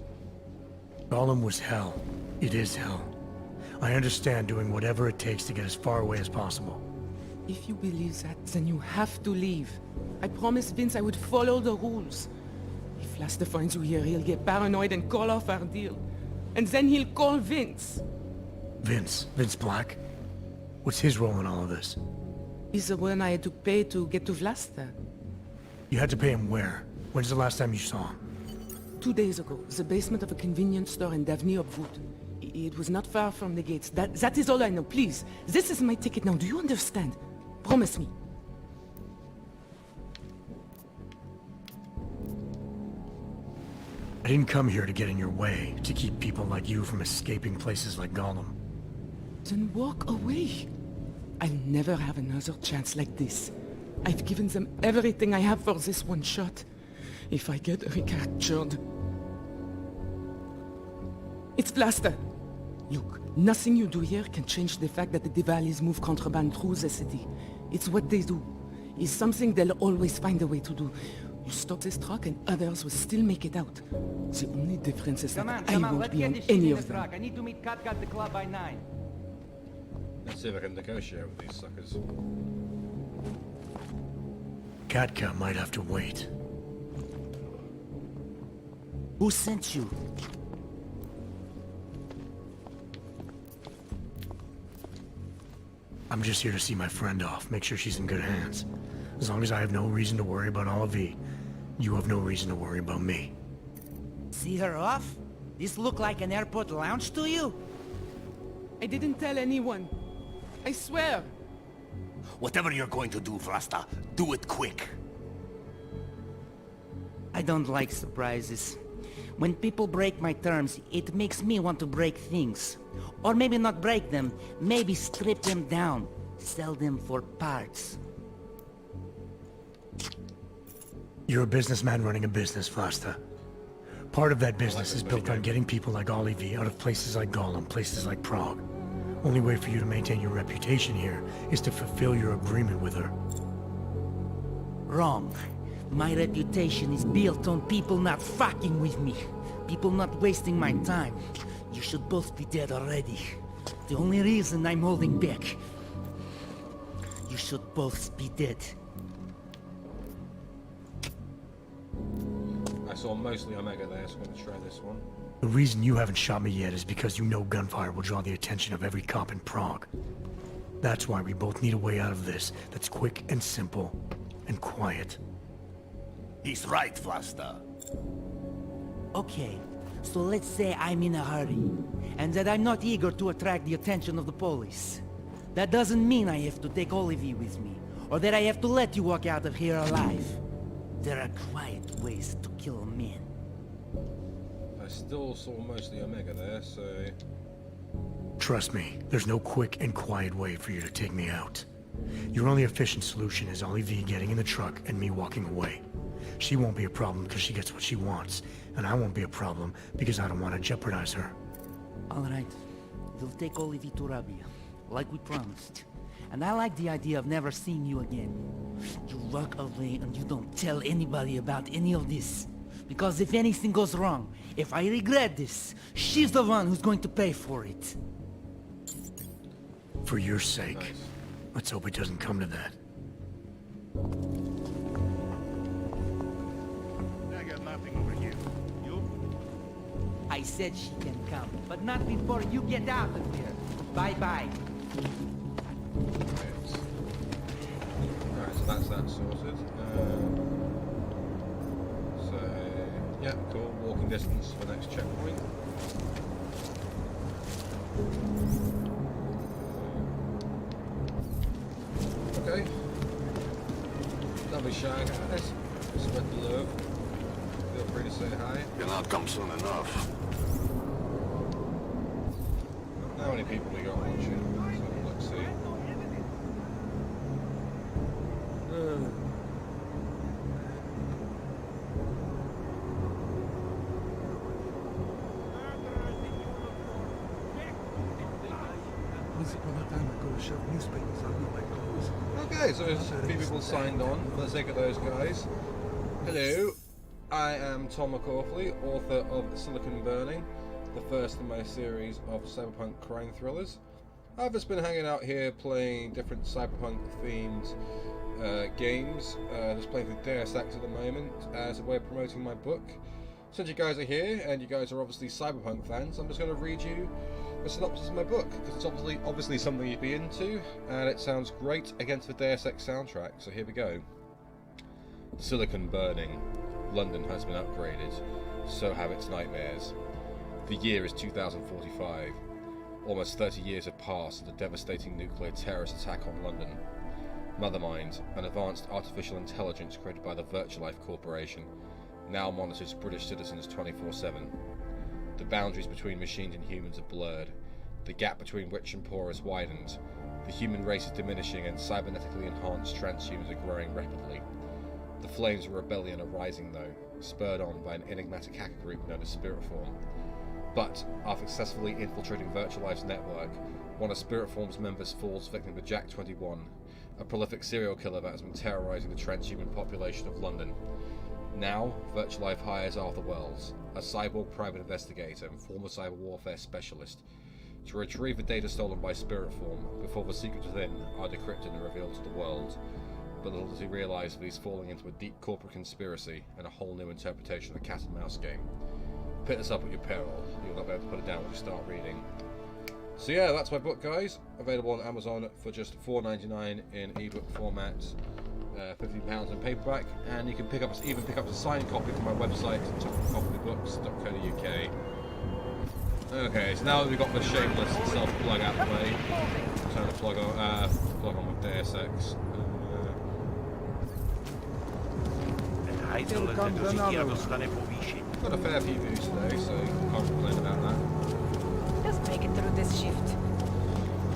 Golem was hell. It is hell. I understand doing whatever it takes to get as far away as possible. If you believe that, then you have to leave. I promised Vince I would follow the rules. If Vlasta finds you here, he'll get paranoid and call off our deal. And then he'll call Vince. Vince? Vince Black? What's his role in all of this? He's the one I had to pay to get to Vlasta. You had to pay him where? When's the last time you saw him? 2 days ago, the basement of a convenience store in Davni Obwood. It was not far from the gates. That is all I know. Please, this is my ticket now. Do you understand? Promise me. I didn't come here to get in your way, to keep people like you from escaping places like Gollum. Then walk away. I'll never have another chance like this. I've given them everything I have for this one shot. If I get recaptured... It's Vlasta. Look, nothing you do here can change the fact that the Diwalis move contraband through the city. It's what they do. It's something they'll always find a way to do. You stop this truck and others will still make it out. The only difference is that I won't be on any of them. I need to meet Kat at the club by 9. Let's see if I can negotiate with these suckers. Katka might have to wait. Who sent you? I'm just here to see my friend off, make sure she's in good hands. As long as I have no reason to worry about Olivier, you have no reason to worry about me. See her off? This look like an airport lounge to you? I didn't tell anyone. I swear. Whatever you're going to do, Vlasta, do it quick. I don't like surprises. When people break my terms, it makes me want to break things. Or maybe not break them, maybe strip them down. Sell them for parts. You're a businessman running a business, Vlasta. Part of that business is built on getting people like Olivier out of places like Gollum, places like Prague. Only way for you to maintain your reputation here is to fulfill your agreement with her. Wrong. My reputation is built on people not fucking with me. People not wasting my time. You should both be dead already. The only reason I'm holding back. You should both be dead. I saw mostly Omega there, so I'm going to try this one. The reason you haven't shot me yet is because you know gunfire will draw the attention of every cop in Prague. That's why we both need a way out of this that's quick and simple and quiet. He's right, Vlasta. Okay, so let's say I'm in a hurry, and that I'm not eager to attract the attention of the police. That doesn't mean I have to take Olivier with me, or that I have to let you walk out of here alive. There are quiet ways to kill a man. I still saw mostly Omega there, so... Trust me, there's no quick and quiet way for you to take me out. Your only efficient solution is Ollie V getting in the truck and me walking away. She won't be a problem because she gets what she wants, and I won't be a problem because I don't want to jeopardize her. All right. We'll take Olivia to Rabia, like we promised. And I like the idea of never seeing you again. You walk away and you don't tell anybody about any of this. Because if anything goes wrong, if I regret this, she's the one who's going to pay for it. For your sake, let's hope it doesn't come to that. I got nothing over here. You? I said she can come, but not before you get out of here. Bye-bye. Alright, so that's that sorted. Yeah, cool. Walking distance for the next checkpoint. Okay. Lovely shine, guys. Spread the love. Feel free to say hi. You'll not come soon enough. How many people we got watching? So let's see. Once upon a time I could shove newspapers under my clothes. Okay, so there's a few people signed on for the sake of those guys. Hello, I am Tom McCaughley, author of Silicon Burning, the first in my series of cyberpunk crime thrillers. I've just been hanging out here playing different cyberpunk themed games. Just playing through Deus Ex at the moment as a way of promoting my book. Since you guys are here and you guys are obviously cyberpunk fans, I'm just going to read you a synopsis of my book because it's obviously something you'd be into, and it sounds great against the Deus Ex soundtrack. So here we go. Silicon burning. London has been upgraded. So have its nightmares. The year is 2045. Almost 30 years have passed since a devastating nuclear terrorist attack on London. Mothermind, an advanced artificial intelligence created by the Virtualife Corporation, now monitors British citizens 24/7. The boundaries between machines and humans are blurred. The gap between rich and poor is widened. The human race is diminishing and cybernetically enhanced transhumans are growing rapidly. The flames of rebellion are rising though, spurred on by an enigmatic hacker group known as Spiritform. But, after successfully infiltrating Virtualife's network, one of Spiritform's members falls victim to Jack 21, a prolific serial killer that has been terrorizing the transhuman population of London. Now, Virtualife hires Arthur Wells, a cyborg private investigator and former cyber warfare specialist, to retrieve the data stolen by Spiritform before the secrets within are decrypted and revealed to the world. But little does he realise that he's falling into a deep corporate conspiracy and a whole new interpretation of the cat and mouse game. Pick this up at your peril. You'll not be able to put it down when you start reading. So yeah, that's my book, guys. Available on Amazon for just $4.99 in ebook format, £15 in paperback, and you can even pick up a signed copy from my website, topcopybooks.co.uk. Okay, so now that we've got the shameless self-plug out of the way, I'm trying to plug on with Deus Ex. Got a fair few views today, so can't complain about that. Just make it through this shift.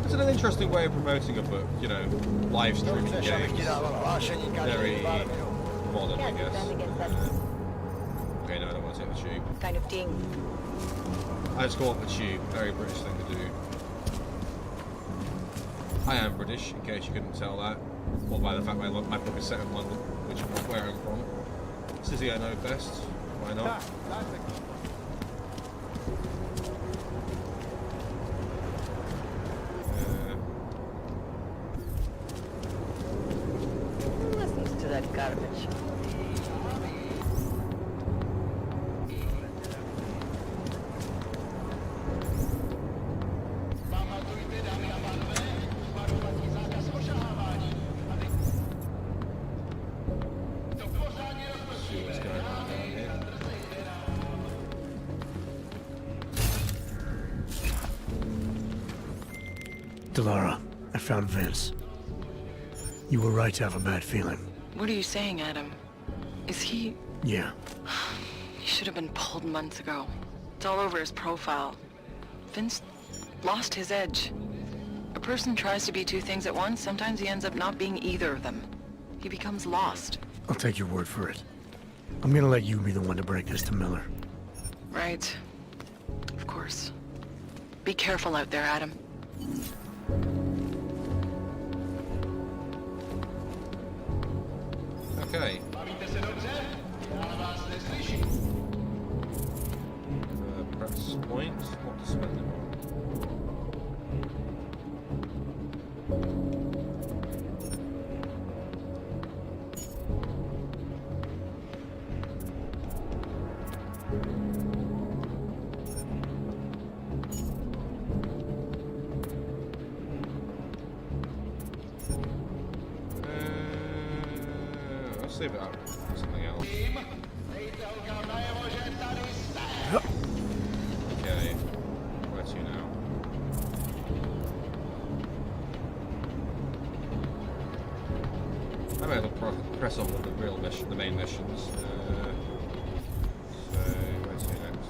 It's an interesting way of promoting a book, you know, live streaming games. Very modern, I guess. Okay, no, I don't want to take the tube. Kind of thing. I just call it the tube. Very British thing to do. I am British, in case you couldn't tell that. Or by the fact my book is set in London, which is where I'm from. City I know best. Why not? Listens to that garbage. Delara, I found Vince. You were right to have a bad feeling. What are you saying, Adam? Is he... Yeah. He should have been pulled months ago. It's all over his profile. Vince lost his edge. A person tries to be two things at once, sometimes he ends up not being either of them. He becomes lost. I'll take your word for it. I'm gonna let you be the one to break this to Miller. Right. Of course. Be careful out there, Adam. Okay. Press points, what to spend them on. Let's save it up for something else. Okay, where to now? I might as well press on with the real mission, the main missions. So, where to next?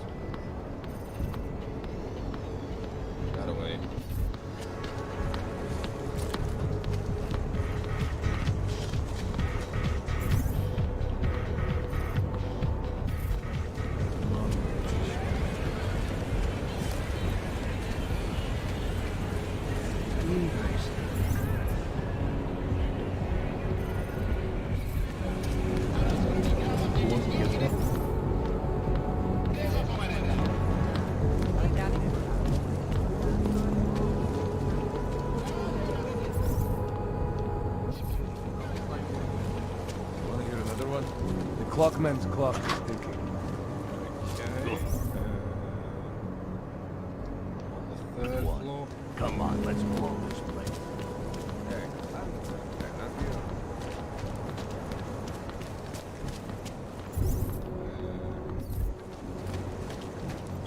That away. Wanna hear another one? The clockman's clock is ticking. On the third floor. Come on, let's blow this place. Hey, not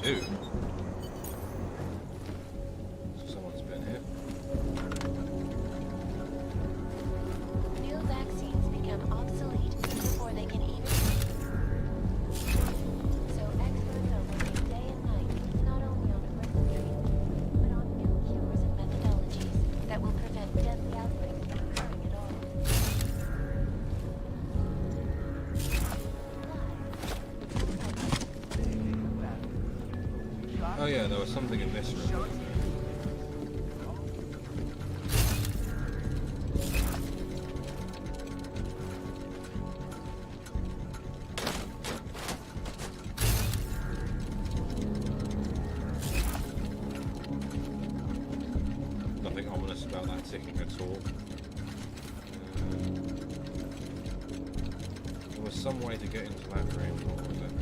you. Ew. So someone's been hit. New vaccines become obsolete before they can even... So experts are working day and night, not only on aggressive treatment, but on new cures and methodologies that will prevent deadly outbreaks from occurring at all. Oh yeah, there was something in this room. Nothing ominous about that ticking at all. There was some way to get into that room, what was it?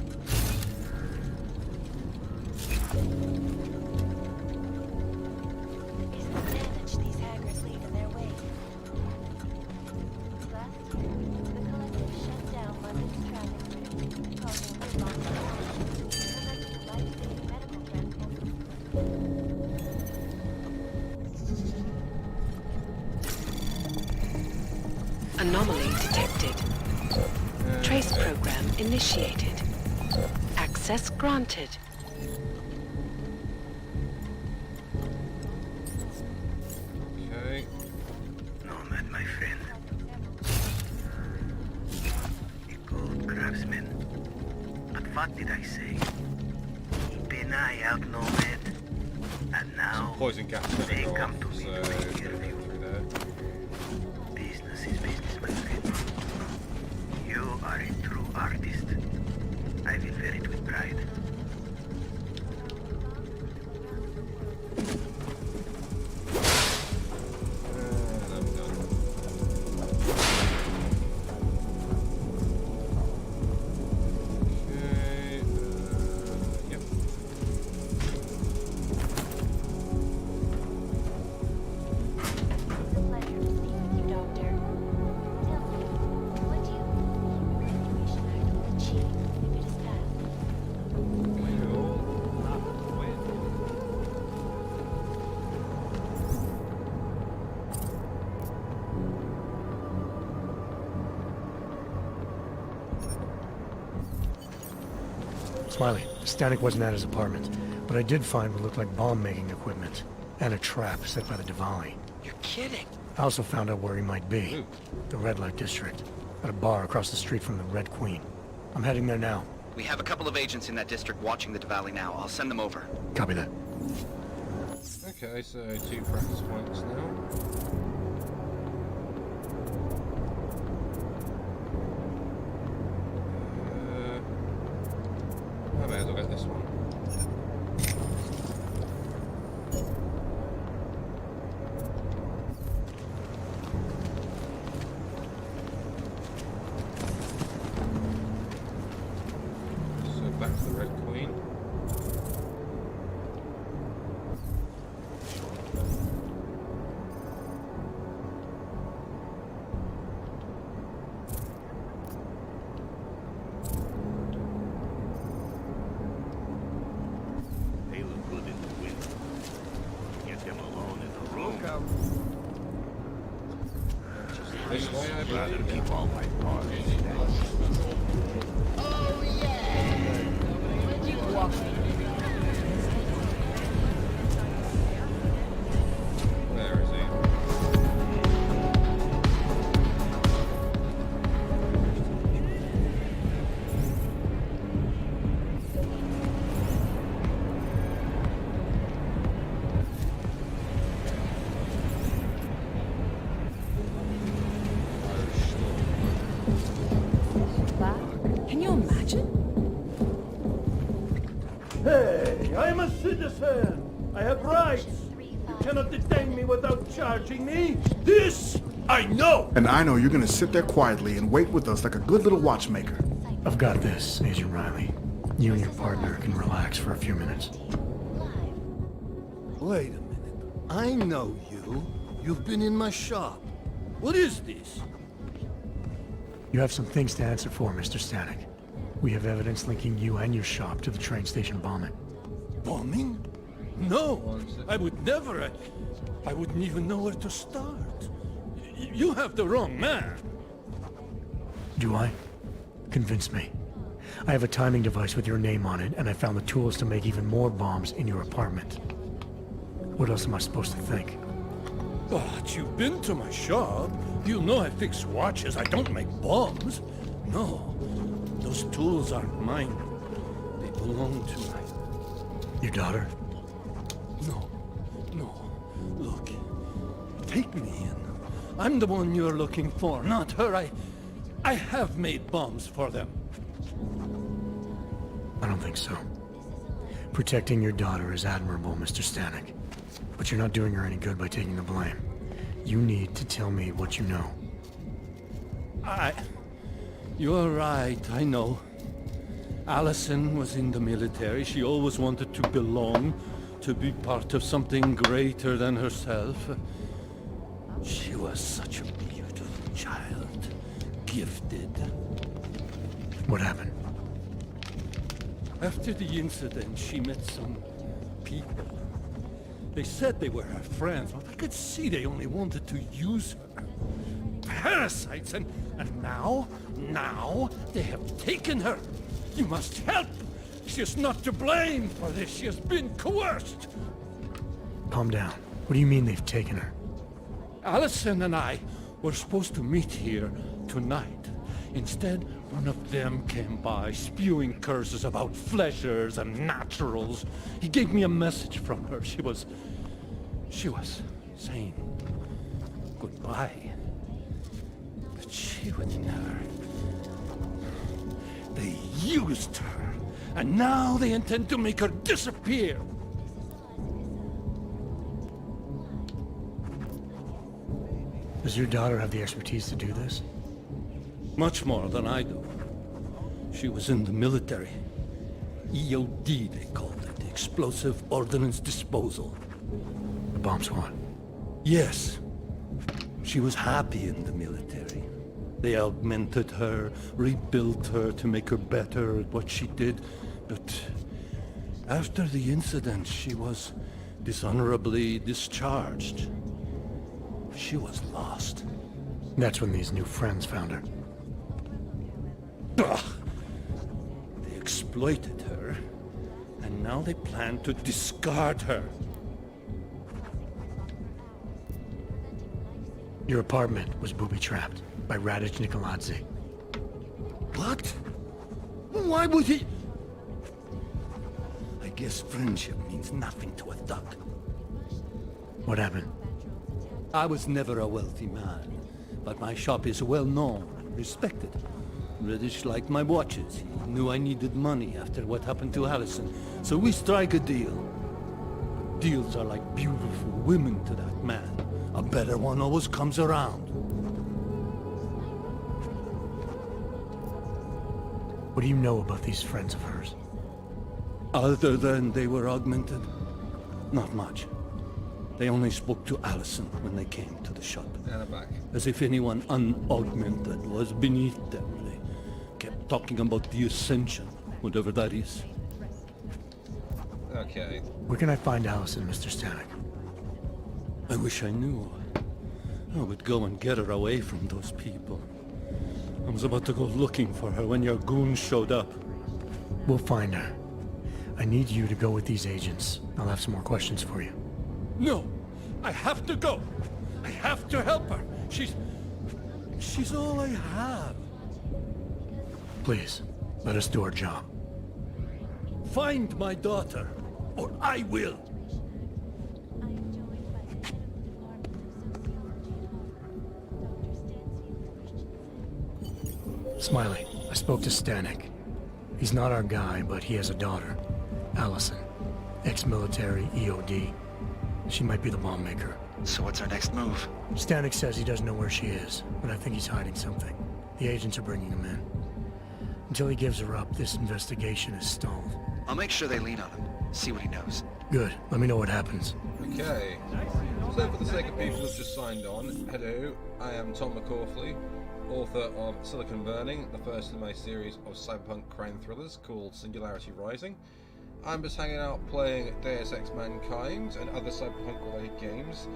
Is the damage these hackers leave in their wake. Last year, the collective shut down London's traffic grid, causing gridlock and preventing life-saving medical transport. Anomaly detected. Trace program initiated. Access granted. Okay. Nomad, my friend. A gold craftsman. But what did I say? Keep an eye out, Nomad. And now, Poison gas they going come off, to me so to take care of you. through there. Business is business, my friend. You are a true artist. I will wear it with pride. And I'm done. Okay, yep. It's a pleasure to speak with you, Doctor. Tell me, what do you believe the Evacuation Act will achieve if it is passed? Smiley, Stanek wasn't at his apartment, but I did find what looked like bomb-making equipment. And a trap set by the Diwali. You're kidding. I also found out where he might be. Ooh. The Red Light District. At a bar across the street from the Red Queen. I'm heading there now. We have a couple of agents in that district watching the Diwali now. I'll send them over. Copy that. Okay, so 2 practice points now. I may as well get this one. So back to the Red Queen. They look good in the wind. Get them alone in the room. This way, I Rather believe. keep all my parts. Where is he? Can you imagine? Hey, I'm a citizen. I have rights. You cannot detain me without charging me. This I know. And I know you're gonna sit there quietly and wait with us like a good little watchmaker. I've got this, Agent Riley. You and your partner can relax for a few minutes. Wait a minute. I know you. You've been in my shop. What is this? You have some things to answer for, Mr. Stanek. We have evidence linking you and your shop to the train station bombing. Bombing? No, I would never. I wouldn't even know where to start. You have the wrong man. Do I? Convince me. I have a timing device with your name on it, and I found the tools to make even more bombs in your apartment. What else am I supposed to think? But you've been to my shop. You know I fix watches. I don't make bombs. No, those tools aren't mine. They belong to your daughter? No. Look, take me in. I'm the one you're looking for, not her. I have made bombs for them. I don't think so. Protecting your daughter is admirable, Mr. Stanek. But you're not doing her any good by taking the blame. You need to tell me what you know. You're right, I know. Allison was in the military. She always wanted to belong, to be part of something greater than herself. She was such a beautiful child. Gifted. What happened? After the incident, she met some people. They said they were her friends, but I could see they only wanted to use her. Parasites, and now they have taken her. You must help. She is not to blame for this. She has been coerced. Calm down. What do you mean they've taken her? Allison and I were supposed to meet here tonight. Instead, one of them came by, spewing curses about fleshers and naturals. He gave me a message from her. She was saying goodbye. But she would never. They used her, and now they intend to make her disappear. Does your daughter have the expertise to do this? Much more than I do. She was in the military. EOD, they called it. Explosive Ordnance Disposal. Bomb squad? Yes. She was happy in the military. They augmented her, rebuilt her to make her better at what she did. But after the incident, she was dishonorably discharged. She was lost. That's when these new friends found her. Ugh. They exploited her, and now they plan to discard her. Your apartment was booby-trapped by Radic Nicoladze. What? Why would he? I guess friendship means nothing to a thug. What happened? I was never a wealthy man, but my shop is well known and respected. Radic liked my watches. He knew I needed money after what happened to Allison, so we strike a deal. Deals are like beautiful women to that man. A better one always comes around. What do you know about these friends of hers? Other than they were augmented? Not much. They only spoke to Allison when they came to the shop. And I'm back. As if anyone unaugmented was beneath them. They kept talking about the Ascension, whatever that is. Okay. Where can I find Allison, Mr. Stanek? I wish I knew. I would go and get her away from those people. I was about to go looking for her when your goons showed up. We'll find her. I need you to go with these agents. I'll have some more questions for you. No! I have to go! I have to help her! She's all I have. Please, let us do our job. Find my daughter, or I will! Smiley, I spoke to Stanek. He's not our guy, but he has a daughter, Allison. Ex-military, EOD. She might be the bomb maker. So what's our next move? Stanek says he doesn't know where she is, but I think he's hiding something. The agents are bringing him in. Until he gives her up, this investigation is stalled. I'll make sure they lean on him. See what he knows. Good. Let me know what happens. Okay. So for the sake of people who've just signed on, hello, I am Tom McCaughley, author of Silicon Burning, the first in my series of cyberpunk crime thrillers called Singularity Rising. I'm just hanging out playing Deus Ex Mankind and other cyberpunk-related games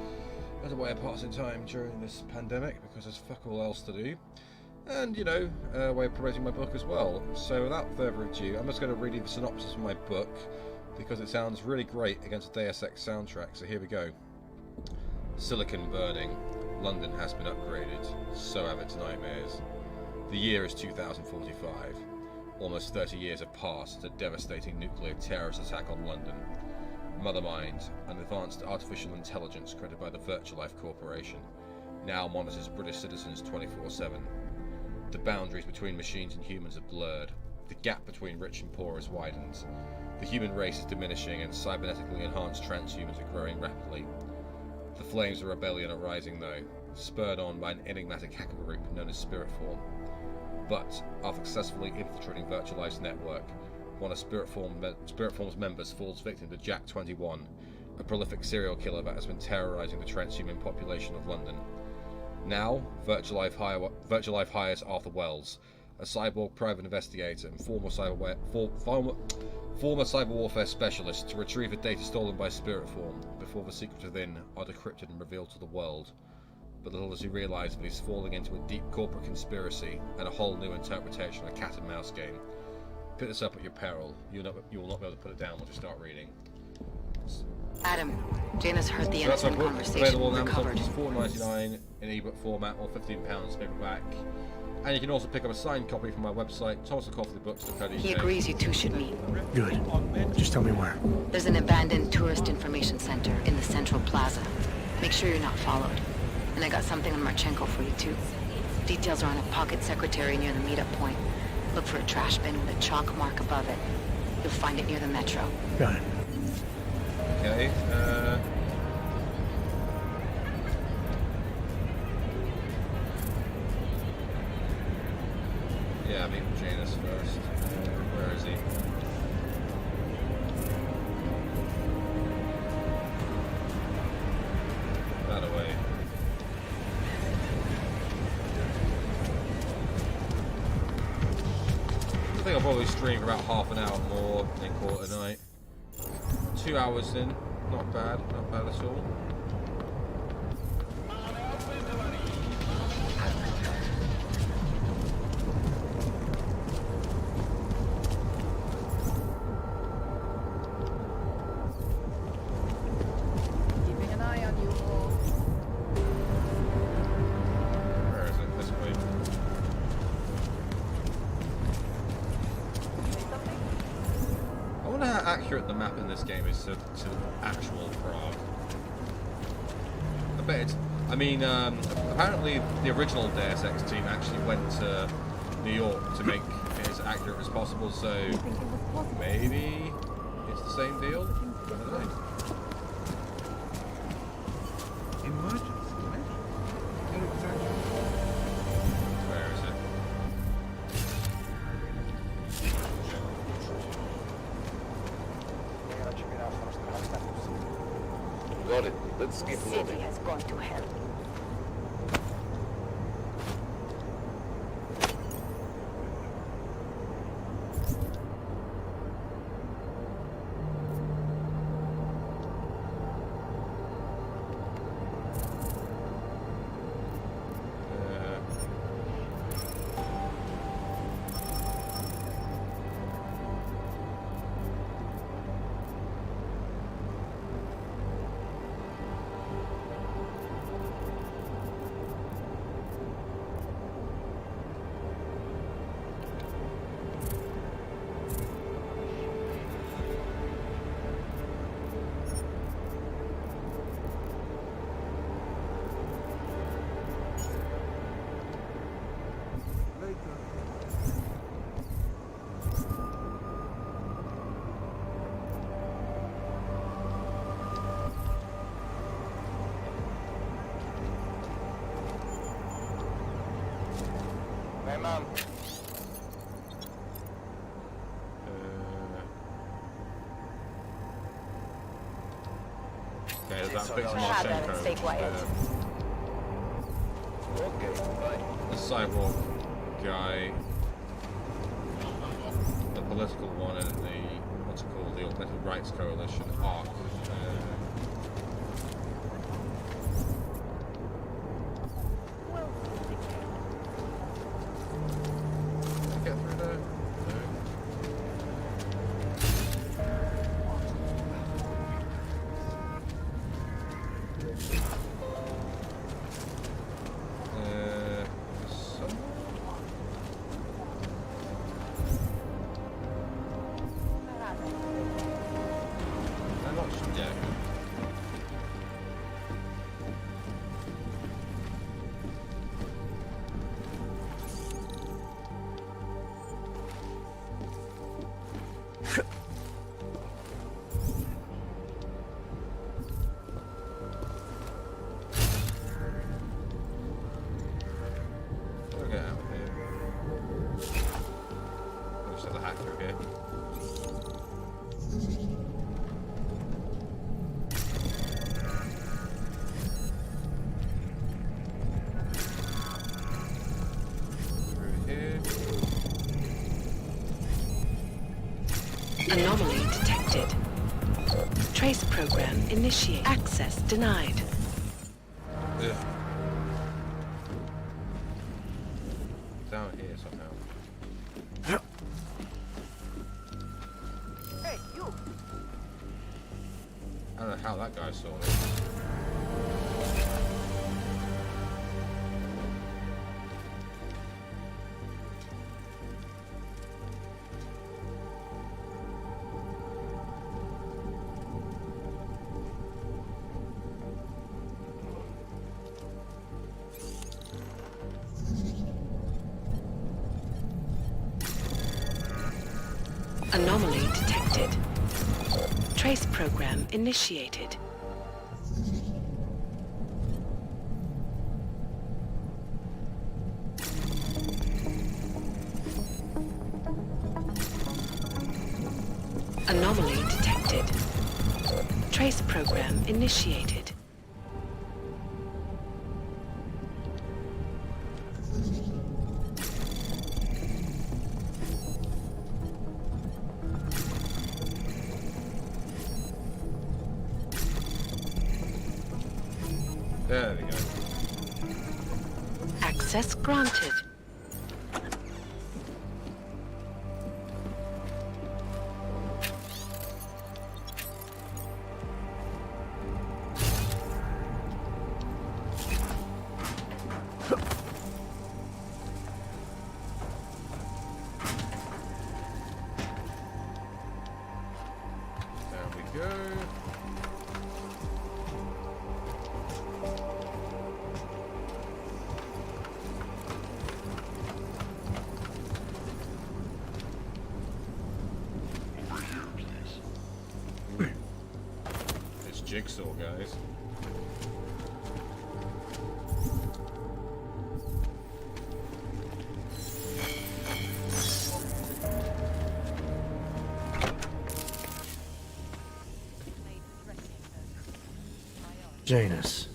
as a way of passing time during this pandemic because there's fuck all else to do. And, you know, a way of promoting my book as well. So without further ado, I'm just going to read you the synopsis from my book because it sounds really great against the Deus Ex soundtrack, so here we go. Silicon Burning. London has been upgraded. So have its nightmares. The year is 2045. Almost 30 years have passed since a devastating nuclear terrorist attack on London. Mothermind, an advanced artificial intelligence created by the Virtualife Corporation, now monitors British citizens 24/7. The boundaries between machines and humans are blurred. The gap between rich and poor is widened. The human race is diminishing and cybernetically enhanced transhumans are growing rapidly. The flames of rebellion are rising though, spurred on by an enigmatic hacker group known as Spiritform. But, after successfully infiltrating Virtualife's network, one of Spiritform's members falls victim to Jack 21, a prolific serial killer that has been terrorizing the transhuman population of London. Now, Virtualife hires Arthur Wells, a cyborg private investigator and former cyber warfare specialist, to retrieve the data stolen by Spiritform before the secrets within are decrypted and revealed to the world. But little does he realise that he's falling into a deep corporate conspiracy and a whole new interpretation of a cat and mouse game. Pick this up at your peril. You will not be able to put it down once you start reading. Adam, Janus heard the So that's my innocent book. conversation. Available on Amazon Recovered. for $4.99 in ebook format or £15 paperback. And you can also pick up a signed copy from my website, thomasmccaughley.books.co.uk. He agrees you two should meet. Good. Just tell me where. There's an abandoned tourist information center in the central plaza. Make sure you're not followed. And I got something on Marchenko for you too. Details are on a pocket secretary near the meetup point. Look for a trash bin with a chalk mark above it. You'll find it near the metro. Got it. Okay, yeah, meet Janus first. Where is he? That away. I think I'll probably stream for about half an hour more and then call it a night. 2 hours in, not bad at all. Keeping an eye on you all. accurate the map in this game is to actual Prague. I bet it's... I mean, apparently the original Deus Ex team actually went to New York to make it as accurate as possible, so maybe it's the same deal? I don't know. Emergency, right? Where is it? Got it. Let's keep City moving. has gone to hell. Hey, man. Okay, does that fix Have that and stay Marchenko? quiet. Okay, bye. The cyborg guy, the political one, and the, what's it called, the Alternative Rights Coalition arc. Get through there? No. I'm not sure. Yeah. We'll get out of here. We'll just have the hacker here. Through here. Anomaly detected. Trace program initiate. Access denied. Ugh. Down here somehow. Hey, you! I don't know how that guy saw it. Anomaly detected. Trace program initiated. Anomaly detected. Trace program initiated. There we go. Access granted. jigsaw, guys. Janus,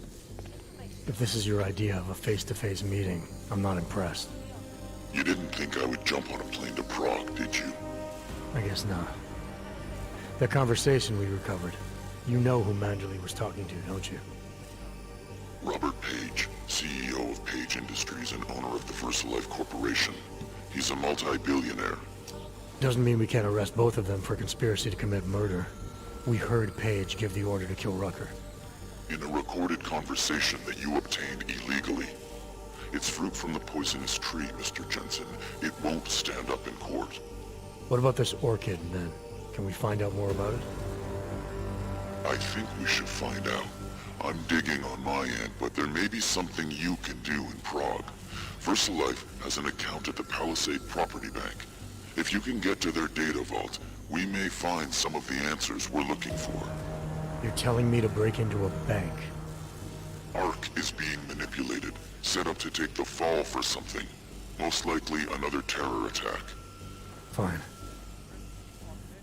if this is your idea of a face-to-face meeting, I'm not impressed. You didn't think I would jump on a plane to Prague, did you? I guess not. That conversation we recovered, you know who Manderley was talking to, don't you? Robert Page, CEO of Page Industries and owner of the VersaLife Corporation. He's a multi-billionaire. Doesn't mean we can't arrest both of them for conspiracy to commit murder. We heard Page give the order to kill Rucker. In a recorded conversation that you obtained illegally. It's fruit from the poisonous tree, Mr. Jensen. It won't stand up in court. What about this orchid, then? Can we find out more about it? I think we should find out. I'm digging on my end, but there may be something you can do in Prague. VersaLife has an account at the Palisade Property Bank. If you can get to their data vault, we may find some of the answers we're looking for. You're telling me to break into a bank? Ark is being manipulated, set up to take the fall for something. Most likely another terror attack. Fine.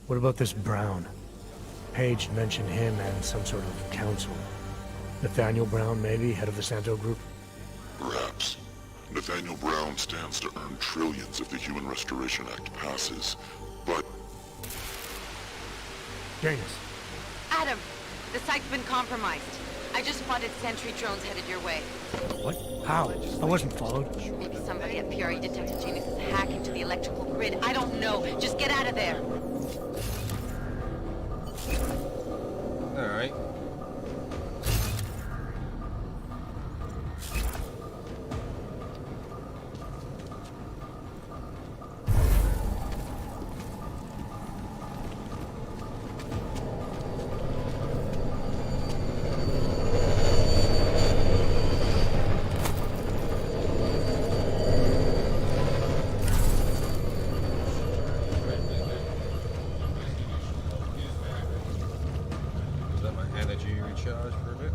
What about this Brown? Page mentioned him and some sort of council. Nathaniel Brown, maybe, head of the Santo Group? Perhaps. Nathaniel Brown stands to earn trillions if the Human Restoration Act passes, but... Janus. Adam, the site's been compromised. I just spotted sentry drones headed your way. What? How? I wasn't followed. Maybe somebody at PRE detected Janus's hack into the electrical grid. I don't know. Just get out of there. Alright. Recharge for a bit.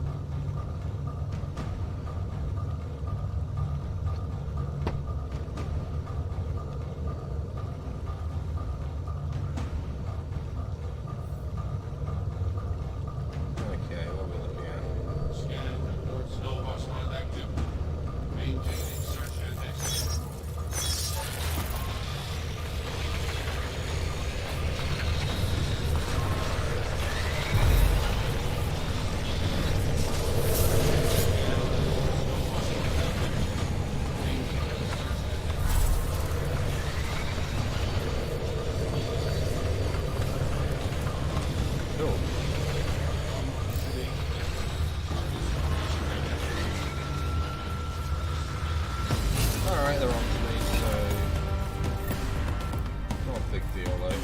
Okay, what are we looking at? Scan reports no hostile activity. Maintaining search and exit. Alright, they're on to me, so not a big deal though.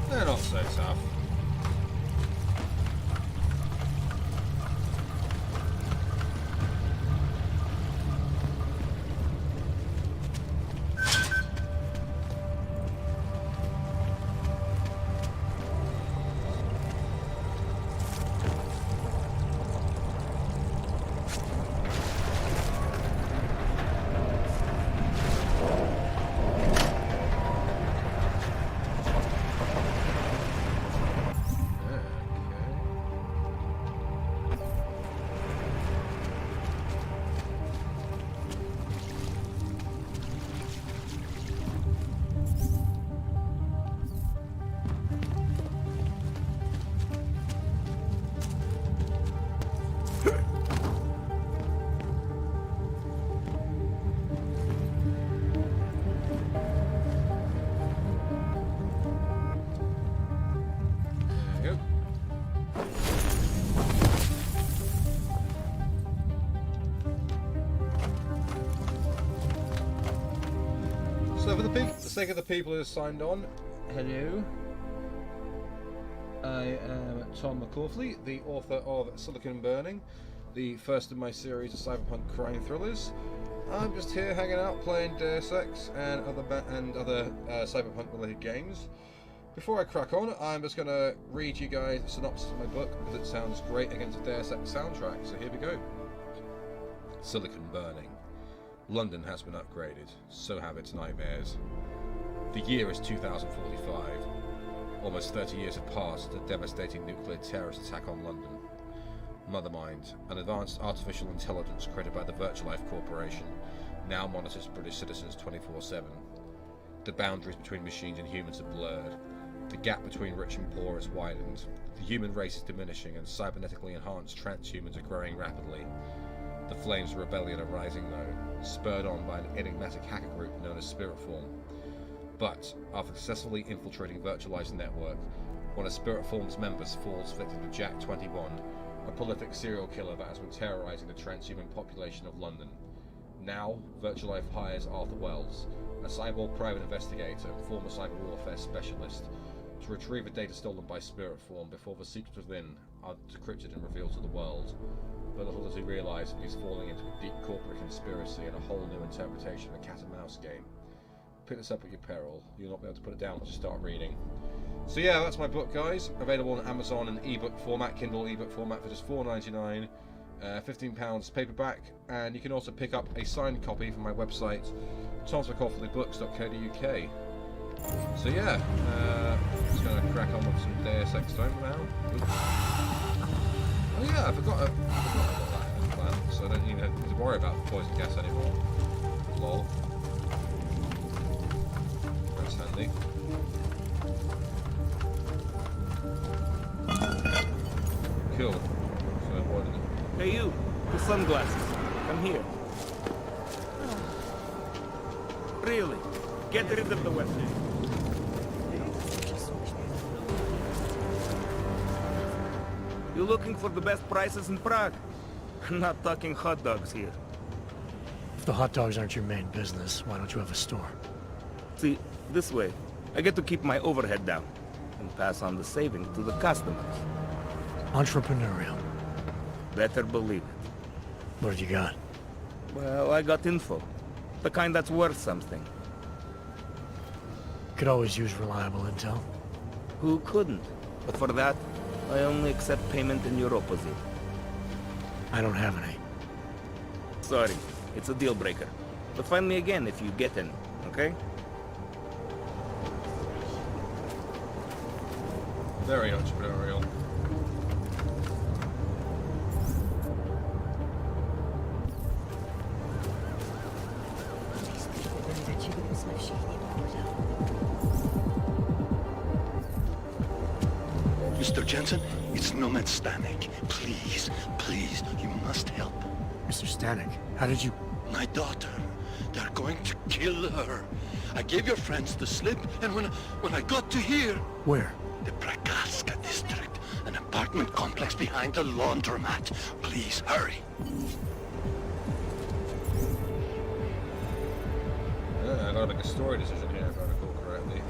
They're not so tough. go. So for the sake of the people who have signed on, hello. I am Tom McCaughley, the author of Silicon Burning, the first of my series of cyberpunk crime thrillers. I'm just here hanging out playing Deus Ex and other cyberpunk-related games. Before I crack on, I'm just going to read you guys a synopsis of my book because it sounds great against the Deus Ex soundtrack. So here we go. Silicon Burning. London has been upgraded, so have its nightmares. The year is 2045. Almost 30 years have passed since a devastating nuclear terrorist attack on London. Mothermind, an advanced artificial intelligence created by the Virtualife Corporation, now monitors British citizens 24/7. The boundaries between machines and humans are blurred. The gap between rich and poor is widened. The human race is diminishing and cybernetically enhanced transhumans are growing rapidly. The flames of rebellion are rising though, spurred on by an enigmatic hacker group known as Spiritform. But, after successfully infiltrating Virtualize's network, one of Spiritform's members falls victim to Jack 21, a prolific serial killer that has been terrorizing the transhuman population of London. Now, Virtualife hires Arthur Wells, a cyborg private investigator and former cyber warfare specialist, to retrieve the data stolen by Spiritform before the secrets within are decrypted and revealed to the world. But little does he realise that he's falling into a deep corporate conspiracy and a whole new interpretation of a cat and mouse game. Pick this up at your peril. You'll not be able to put it down once you start reading. So yeah, that's my book, guys. Available on Amazon in ebook format, Kindle ebook format for just $4.99, £15 paperback, and you can also pick up a signed copy from my website, tomsmccaughley.books.co.uk. So yeah, just gonna crack on with some Deus Ex time now. Oops. Oh yeah, I forgot about that in the plan, so I don't even have to worry about the poison gas anymore. Lol. That's handy. Cool. So what is it? Hey you, the sunglasses. Come here. Really? Get rid of the weapon. You looking for the best prices in Prague? I'm not talking hot dogs here. If the hot dogs aren't your main business, why don't you have a store? See, this way, I get to keep my overhead down and pass on the saving to the customers. Entrepreneurial. Better believe it. What have you got? Well, I got info. The kind that's worth something. Could always use reliable intel. Who couldn't? But for that, I only accept payment in Europozy. I don't have any. Sorry, it's a deal breaker. But find me again if you get any, okay? Very entrepreneurial. Mr. Jensen, it's Nomad Stanek. Please, please, you must help. Mr. Stanek, how did you... My daughter. They're going to kill her. I gave your friends the slip, and when I got to here... Where? The Prakaska district. An apartment complex behind the laundromat. Please, hurry. I gotta make a story decision here if I recall correctly.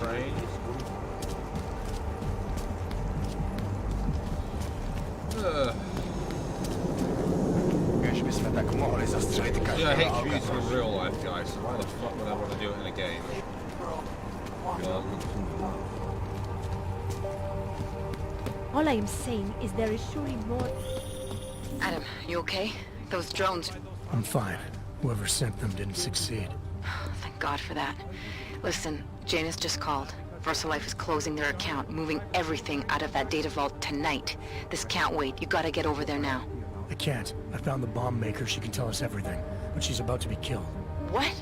Train. Yeah, I hate commuting in real life, guys, so why the fuck would I want to do it in a game? All I am saying is there is surely more... Adam, you okay? Those drones... I'm fine. Whoever sent them didn't succeed. Thank God for that. Listen, Janus just called. VersaLife is closing their account, moving everything out of that data vault tonight. This can't wait. You gotta get over there now. I can't. I found the bomb maker. She can tell us everything. But she's about to be killed. What?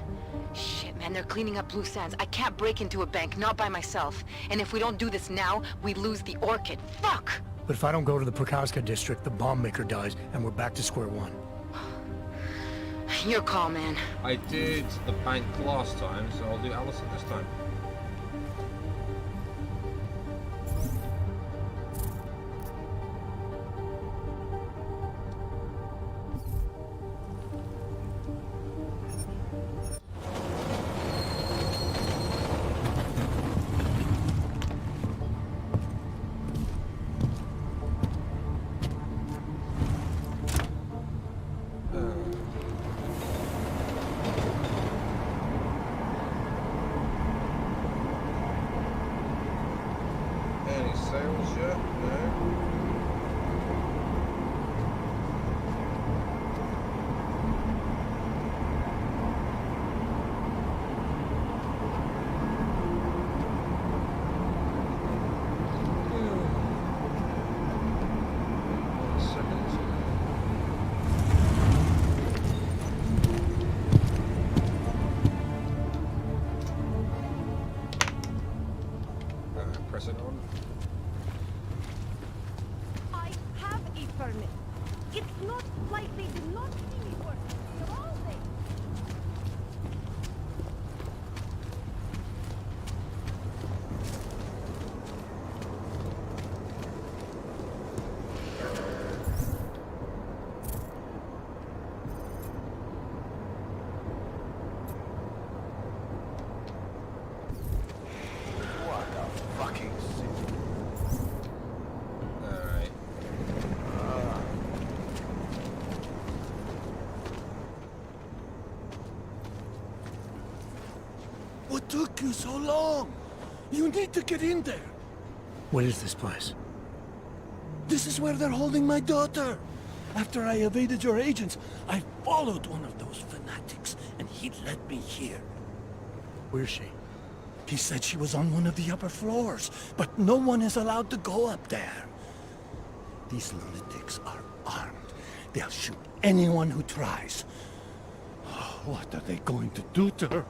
Shit, man. and they're cleaning up loose ends. I can't break into a bank, not by myself. And if we don't do this now, we lose the Orchid. Fuck! But if I don't go to the Prokowska district, the bomb maker dies, and we're back to square one. Your call, man. I did the bank last time, so I'll do Allison this time. Press it on. I have a permit. It's not like they did not see me work. They're all there. What took you so long? You need to get in there. What is this place? This is where they're holding my daughter. After I evaded your agents, I followed one of those fanatics, and he led me here. Where's she? He said she was on one of the upper floors, but no one is allowed to go up there. These lunatics are armed. They'll shoot anyone who tries. What are they going to do to her?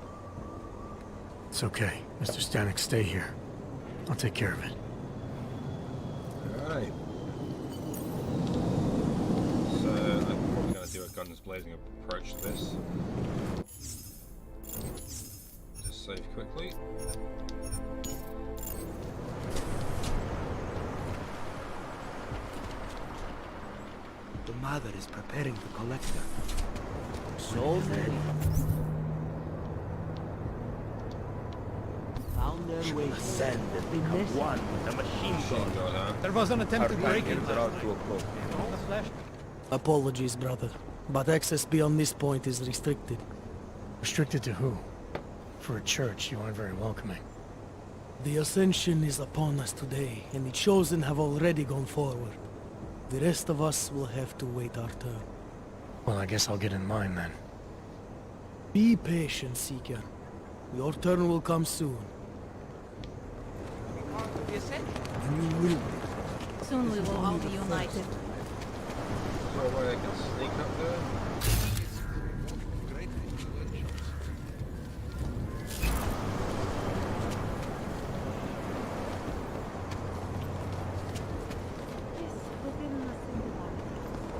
It's okay. Mr. Stanek, stay here. I'll take care of it. Alright. So, I'm probably going to do a guns blazing approach to this. Just save quickly. The mother is preparing to collect her. So many. Found their way to send and become one with a machine gun. There was an attempt to break in. Apologies, brother, but access beyond this point is restricted. Restricted to who? For a church, you aren't very welcoming. The ascension is upon us today, and the chosen have already gone forward. The rest of us will have to wait our turn. Well, I guess I'll get in line then. Be patient, Seeker. Your turn will come soon. And you will. Soon we will all be united. Is there a way I can sneak up there?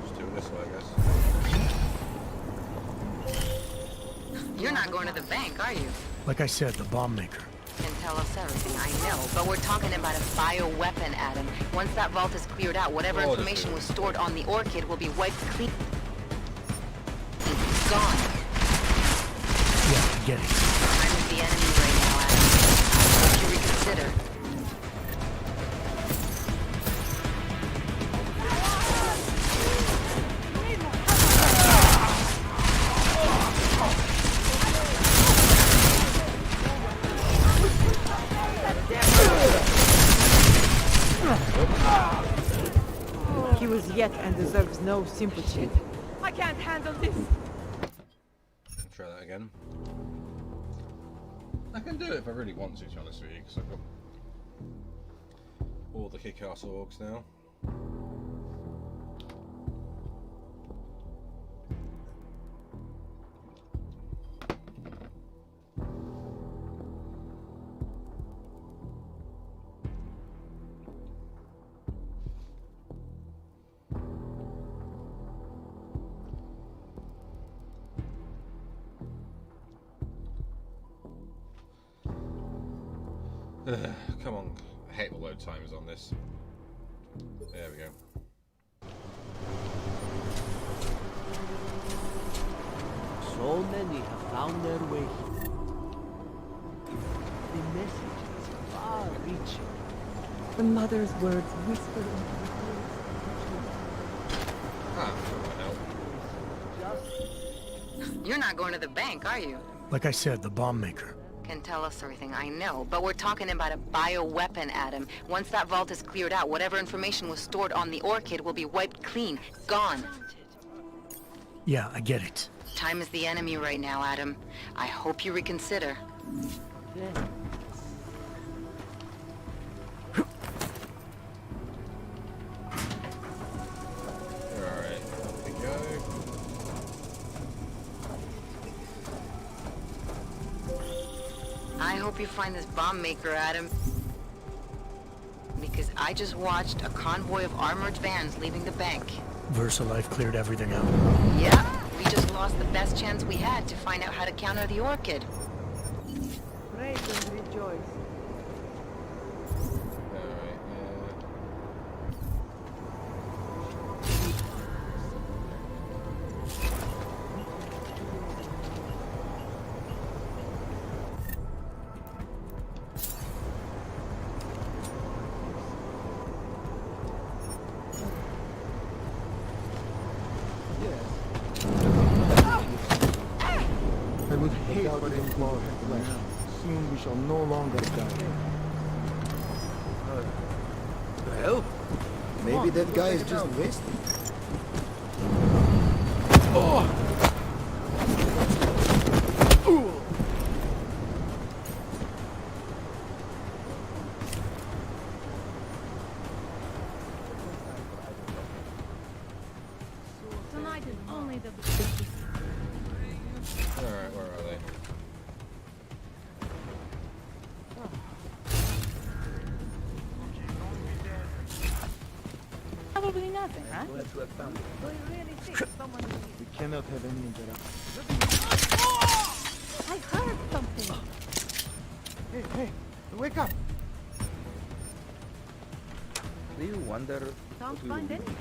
Just do it this way, I guess. You're not going to the bank, are you? Like I said, the bomb maker. Can tell us everything, I know, but we're talking about a bioweapon, Adam. Once that vault is cleared out, whatever information was stored on the Orchid will be wiped clean. Gone. Yeah, I get it. I'm with the enemy right now, Adam. Would you reconsider? He was yet and deserves no sympathy. I can't handle this. Try that again. I can do it if I really want to be honest with you, because I've got all the kick-ass orgs now. Come on. I hate the load timers on this. There we go. So many have found their way here. The message is far-reaching. The mother's words whispered into the Ah, You're not going to the bank, are you? Like I said, the bomb maker. Can tell us everything, I know, but we're talking about a bioweapon, Adam. Once that vault is cleared out, whatever information was stored on the Orchid will be wiped clean, gone. Yeah, I get it. Time is the enemy right now, Adam. I hope you reconsider. Alright, off we go. I hope you find this bomb maker, Adam. Because I just watched a convoy of armored vans leaving the bank. VersaLife cleared everything out. Yeah, we just lost the best chance we had to find out how to counter the Orchid. Praise and rejoice. Alright, I would hate for them to have flesh. Soon we shall no longer die. The hell? Maybe that guy is just wasted. Tonight is only the... Alright, where are they? Probably nothing, huh? We really think someone is... We cannot have any interruption. I heard something. Hey, hey, wake up! Do you wonder Don't find anything.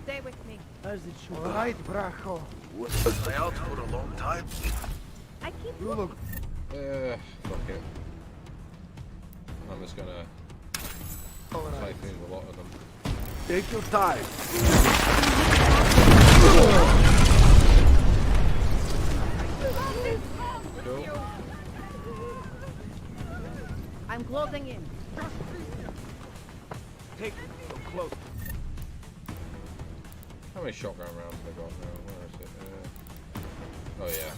Stay with me. As it should. All right, Bracho. Was I out for a long time? I keep You look. Fuck it. I'm just gonna type in a lot of them. Take your time. Cool. I'm closing in. Take them close. How many shotgun rounds have I got now? Where is it? Oh yeah.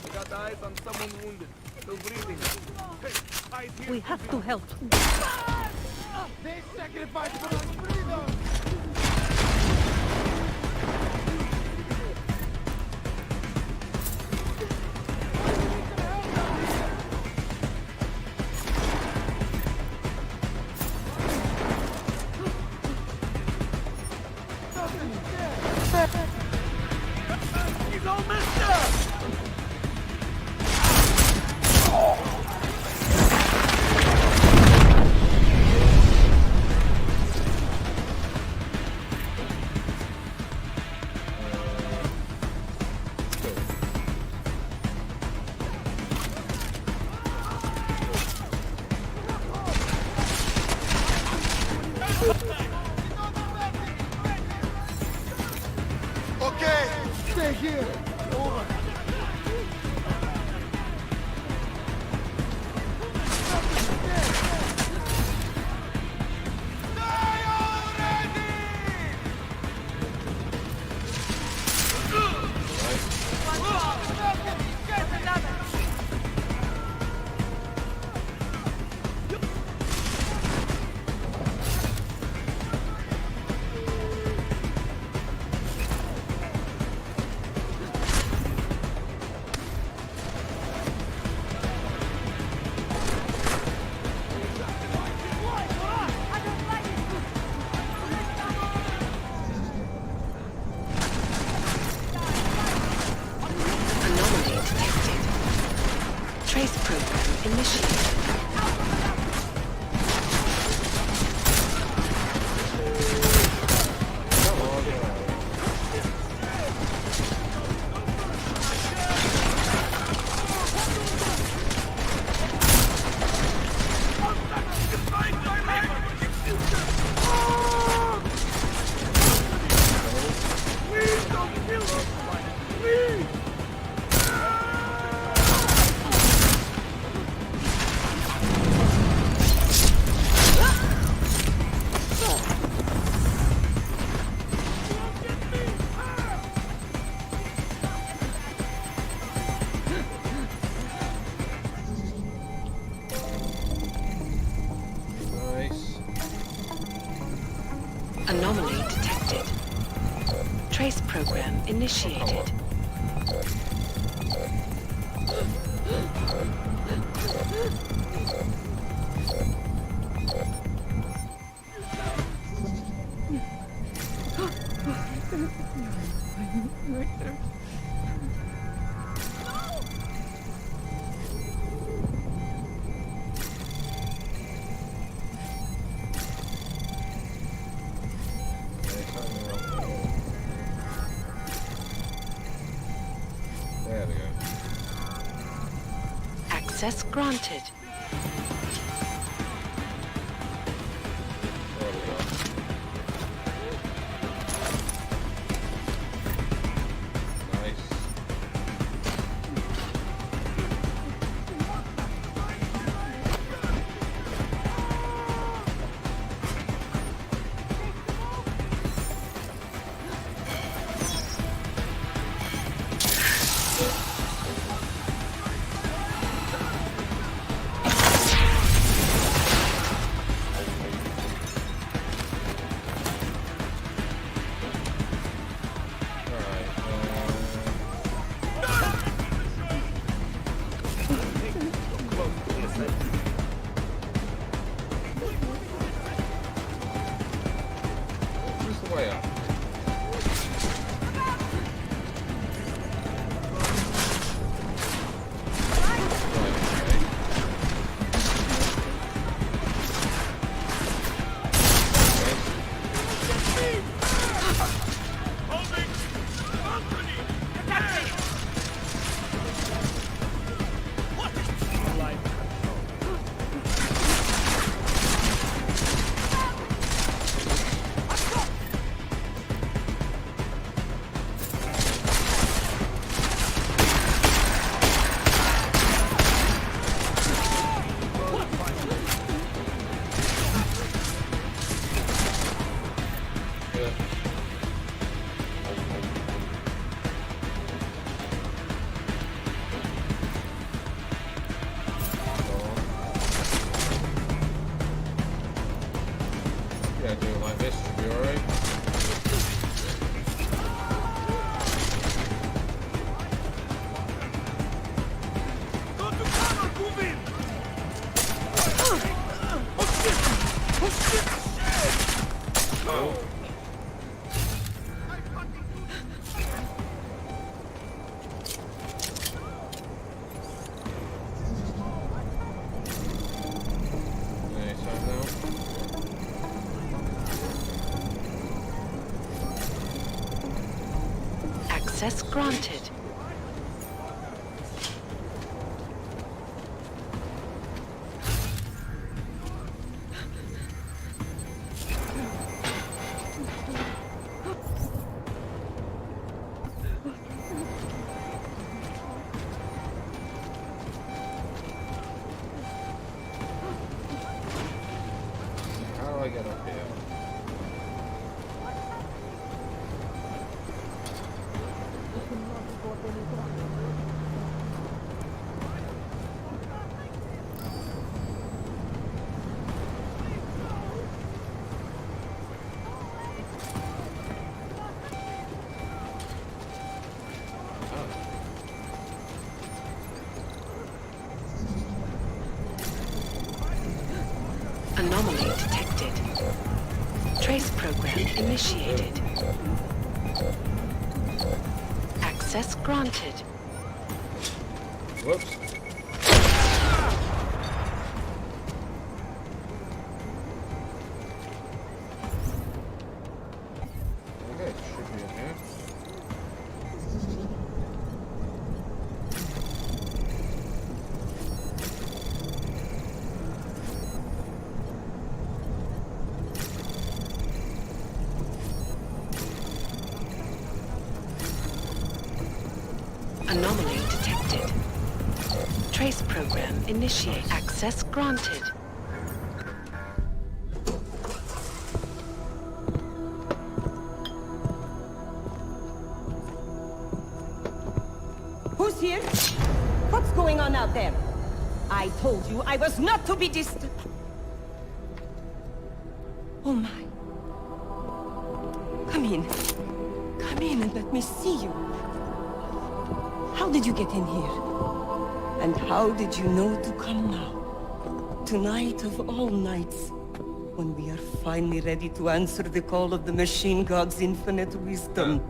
I got eyes on someone wounded. Still breathing. Hey, eyes here. We have to help. They sacrificed for us freedom! He's all messed up! Okay, stay here. Over. Anomaly detected. Trace program initiated. There we go. Access granted. There we go. Nice. Where's the way up? Yeah, do it like this, should be alright. Access granted. How do I get up here? Anomaly detected. Trace program initiated. Access granted. Whoops. Okay, it should be in here. Anomaly detected. Trace program initiate. Access granted. Who's here? What's going on out there? I told you I was not to be disturbed. Oh my. Come in. Come in and let me see you. How did you get in here? And how did you know to come now? Tonight of all nights, when we are finally ready to answer the call of the machine god's infinite wisdom.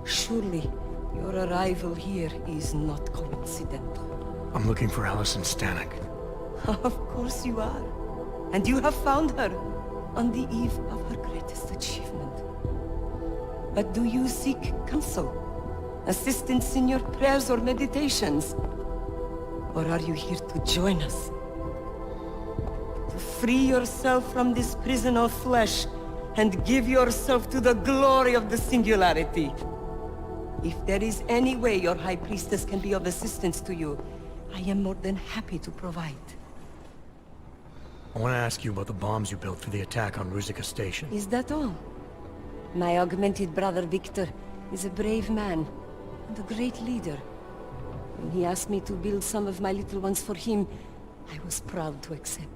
Surely, your arrival here is not coincidental. I'm looking for Allison Stanek. Of course you are. And you have found her on the eve of her greatest achievement. But do you seek counsel? Assistance in your prayers or meditations? Or are you here to join us? To free yourself from this prison of flesh and give yourself to the glory of the Singularity. If there is any way your High Priestess can be of assistance to you, I am more than happy to provide. I want to ask you about the bombs you built for the attack on Ruzicka Station. Is that all? My augmented brother Victor is a brave man and a great leader. When he asked me to build some of my little ones for him, I was proud to accept.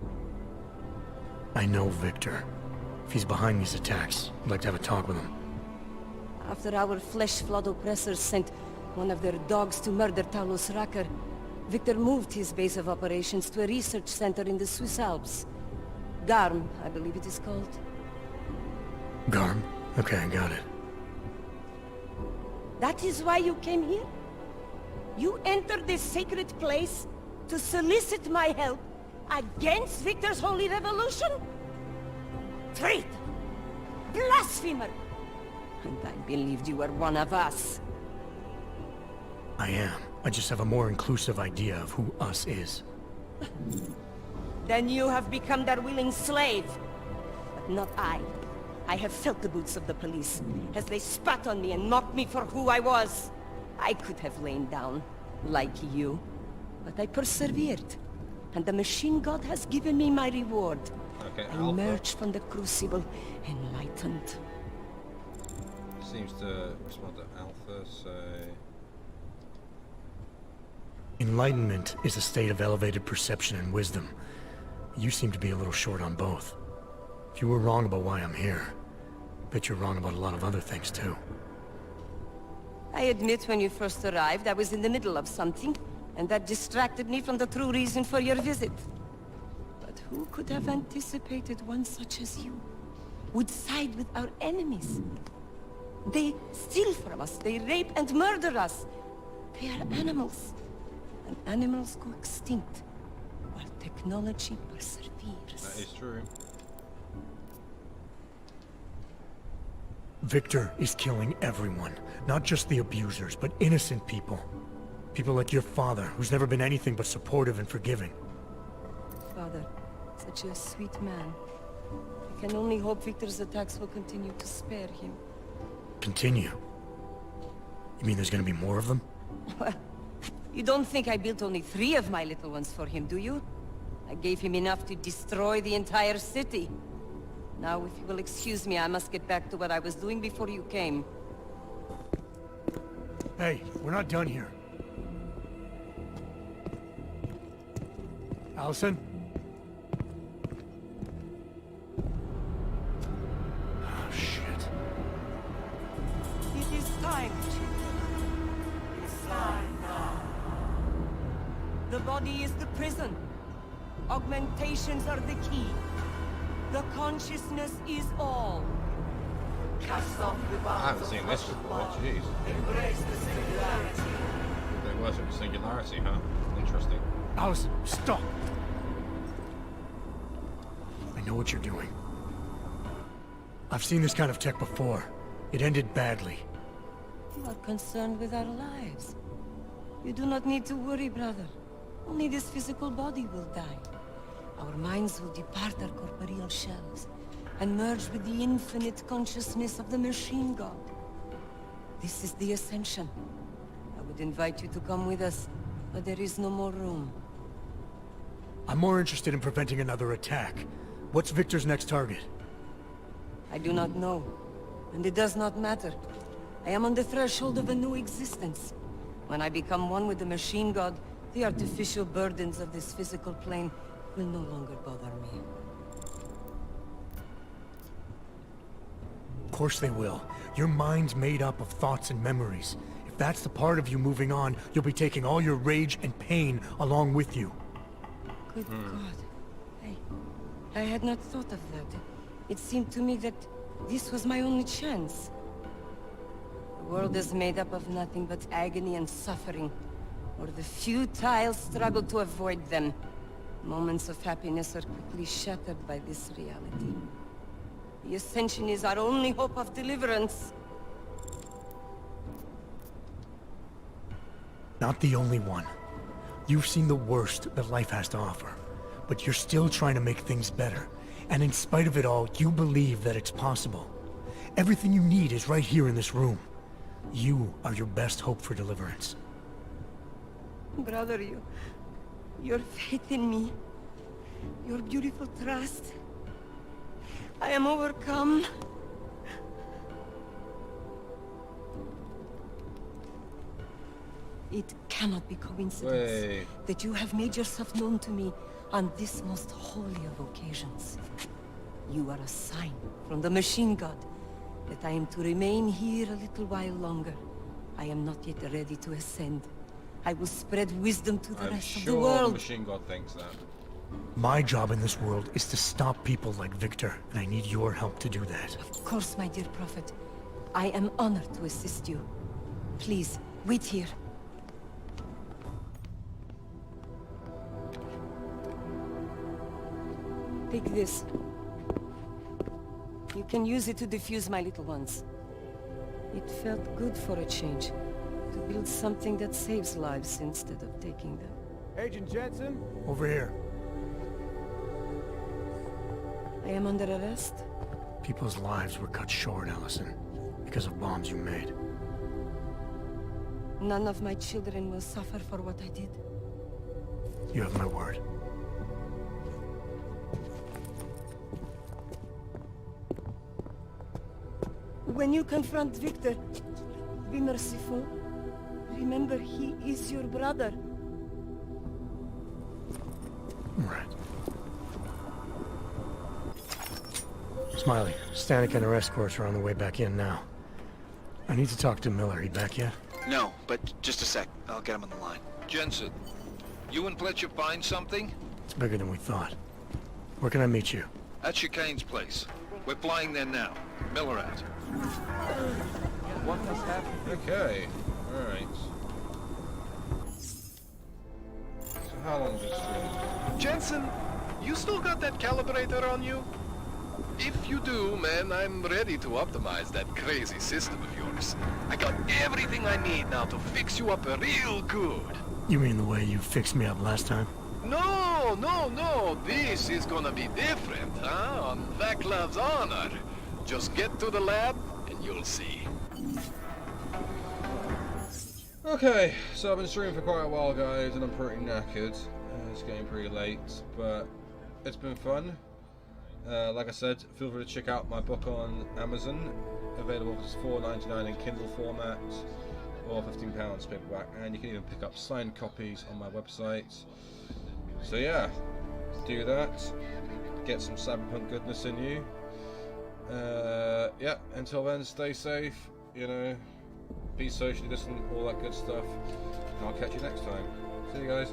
I know Victor. If he's behind these attacks, I'd like to have a talk with him. After our flesh-flood oppressors sent one of their dogs to murder Talos Racker, Victor moved his base of operations to a research center in the Swiss Alps. Garm, I believe it is called. Garm? Okay, I got it. That is why you came here? You entered this sacred place to solicit my help against Victor's holy revolution? Traitor! Blasphemer! And I believed you were one of us. I am. I just have a more inclusive idea of who us is. Then you have become their willing slave. But not I. I have felt the boots of the police, as they spat on me and mocked me for who I was. I could have lain down, like you. But I persevered. And the machine god has given me my reward. Okay, I emerged from the crucible, enlightened. Seems to respond to Alpha, so... Enlightenment is a state of elevated perception and wisdom. You seem to be a little short on both. If you were wrong about why I'm here, I bet you're wrong about a lot of other things too. I admit when you first arrived, I was in the middle of something, and that distracted me from the true reason for your visit. But who could have anticipated one such as you would side with our enemies? They steal from us, they rape and murder us. They are animals. And animals go extinct, while technology perseveres. That is true. Victor is killing everyone. Not just the abusers, but innocent people. People like your father, who's never been anything but supportive and forgiving. Father, such a sweet man. I can only hope Victor's attacks will continue to spare him. Continue? You mean there's gonna be more of them? Well, you don't think I built only 3 of my little ones for him, do you? I gave him enough to destroy the entire city. Now, if you will excuse me, I must get back to what I was doing before you came. Hey, we're not done here. Allison? Oh, shit. It is time, Chief. It's time now. The body is the prison. Augmentations are the key. The consciousness is all. Cast off the I haven't seen this before, jeez. Embrace the singularity. They worship Singularity, huh? Interesting. Allison, stop! I know what you're doing. I've seen this kind of tech before. It ended badly. You are concerned with our lives. You do not need to worry, brother. Only this physical body will die. Our minds will depart our corporeal shells and merge with the infinite consciousness of the machine god. This is the ascension. I would invite you to come with us, but there is no more room. I'm more interested in preventing another attack. What's Victor's next target? I do not know, and it does not matter. I am on the threshold of a new existence. When I become one with the machine god, the artificial burdens of this physical plane will no longer bother me. course they will. Your mind's made up of thoughts and memories. If that's the part of you moving on, you'll be taking all your rage and pain along with you. Good God. I had not thought of that. It seemed to me that this was my only chance. The world is made up of nothing but agony and suffering, or the futile struggle to avoid them. Moments of happiness are quickly shattered by this reality. The Ascension is our only hope of deliverance. Not the only one. You've seen the worst that life has to offer, but you're still trying to make things better. And in spite of it all, you believe that it's possible. Everything you need is right here in this room. You are your best hope for deliverance. Brother, your faith in me, your beautiful trust. I am overcome. It cannot be coincidence that you have made yourself known to me on this most holy of occasions. You are a sign from the machine god that I am to remain here a little while longer. I am not yet ready to ascend. I will spread wisdom to the rest of the world. The machine god thinks that. My job in this world is to stop people like Victor, and I need your help to do that. Of course, my dear prophet. I am honored to assist you. Please, wait here. Take this. You can use it to defuse my little ones. It felt good for a change, to build something that saves lives instead of taking them. Agent Jensen? Over here. I am under arrest? People's lives were cut short, Allison, because of bombs you made. None of my children will suffer for what I did. You have my word. When you confront Victor, be merciful. Remember, he is your brother. Right. Smiley, Stanek and her escorts are on the way back in now. I need to talk to Miller. He back yet? No, but just a sec. I'll get him on the line. Jensen, you and Fletcher find something? It's bigger than we thought. Where can I meet you? At Chicane's place. We're flying there now. Miller out. What has happened? Okay. Alright. So how long is this stream? Jensen, you still got that calibrator on you? If you do, man, I'm ready to optimize that crazy system of yours. I got everything I need now to fix you up real good. You mean the way you fixed me up last time? No, no, no. This is gonna be different, huh? On Vaclav's honor. Just get to the lab, and you'll see. Okay, so I've been streaming for quite a while, guys, and I'm pretty knackered. It's getting pretty late, but it's been fun. Like I said, feel free to check out my book on Amazon. Available for $4.99 in Kindle format, or £15 paperback, and you can even pick up signed copies on my website. So yeah, do that. Get some Cyberpunk goodness in you. Yeah, until then, stay safe, you know, be socially distant, all that good stuff, and I'll catch you next time. See you guys.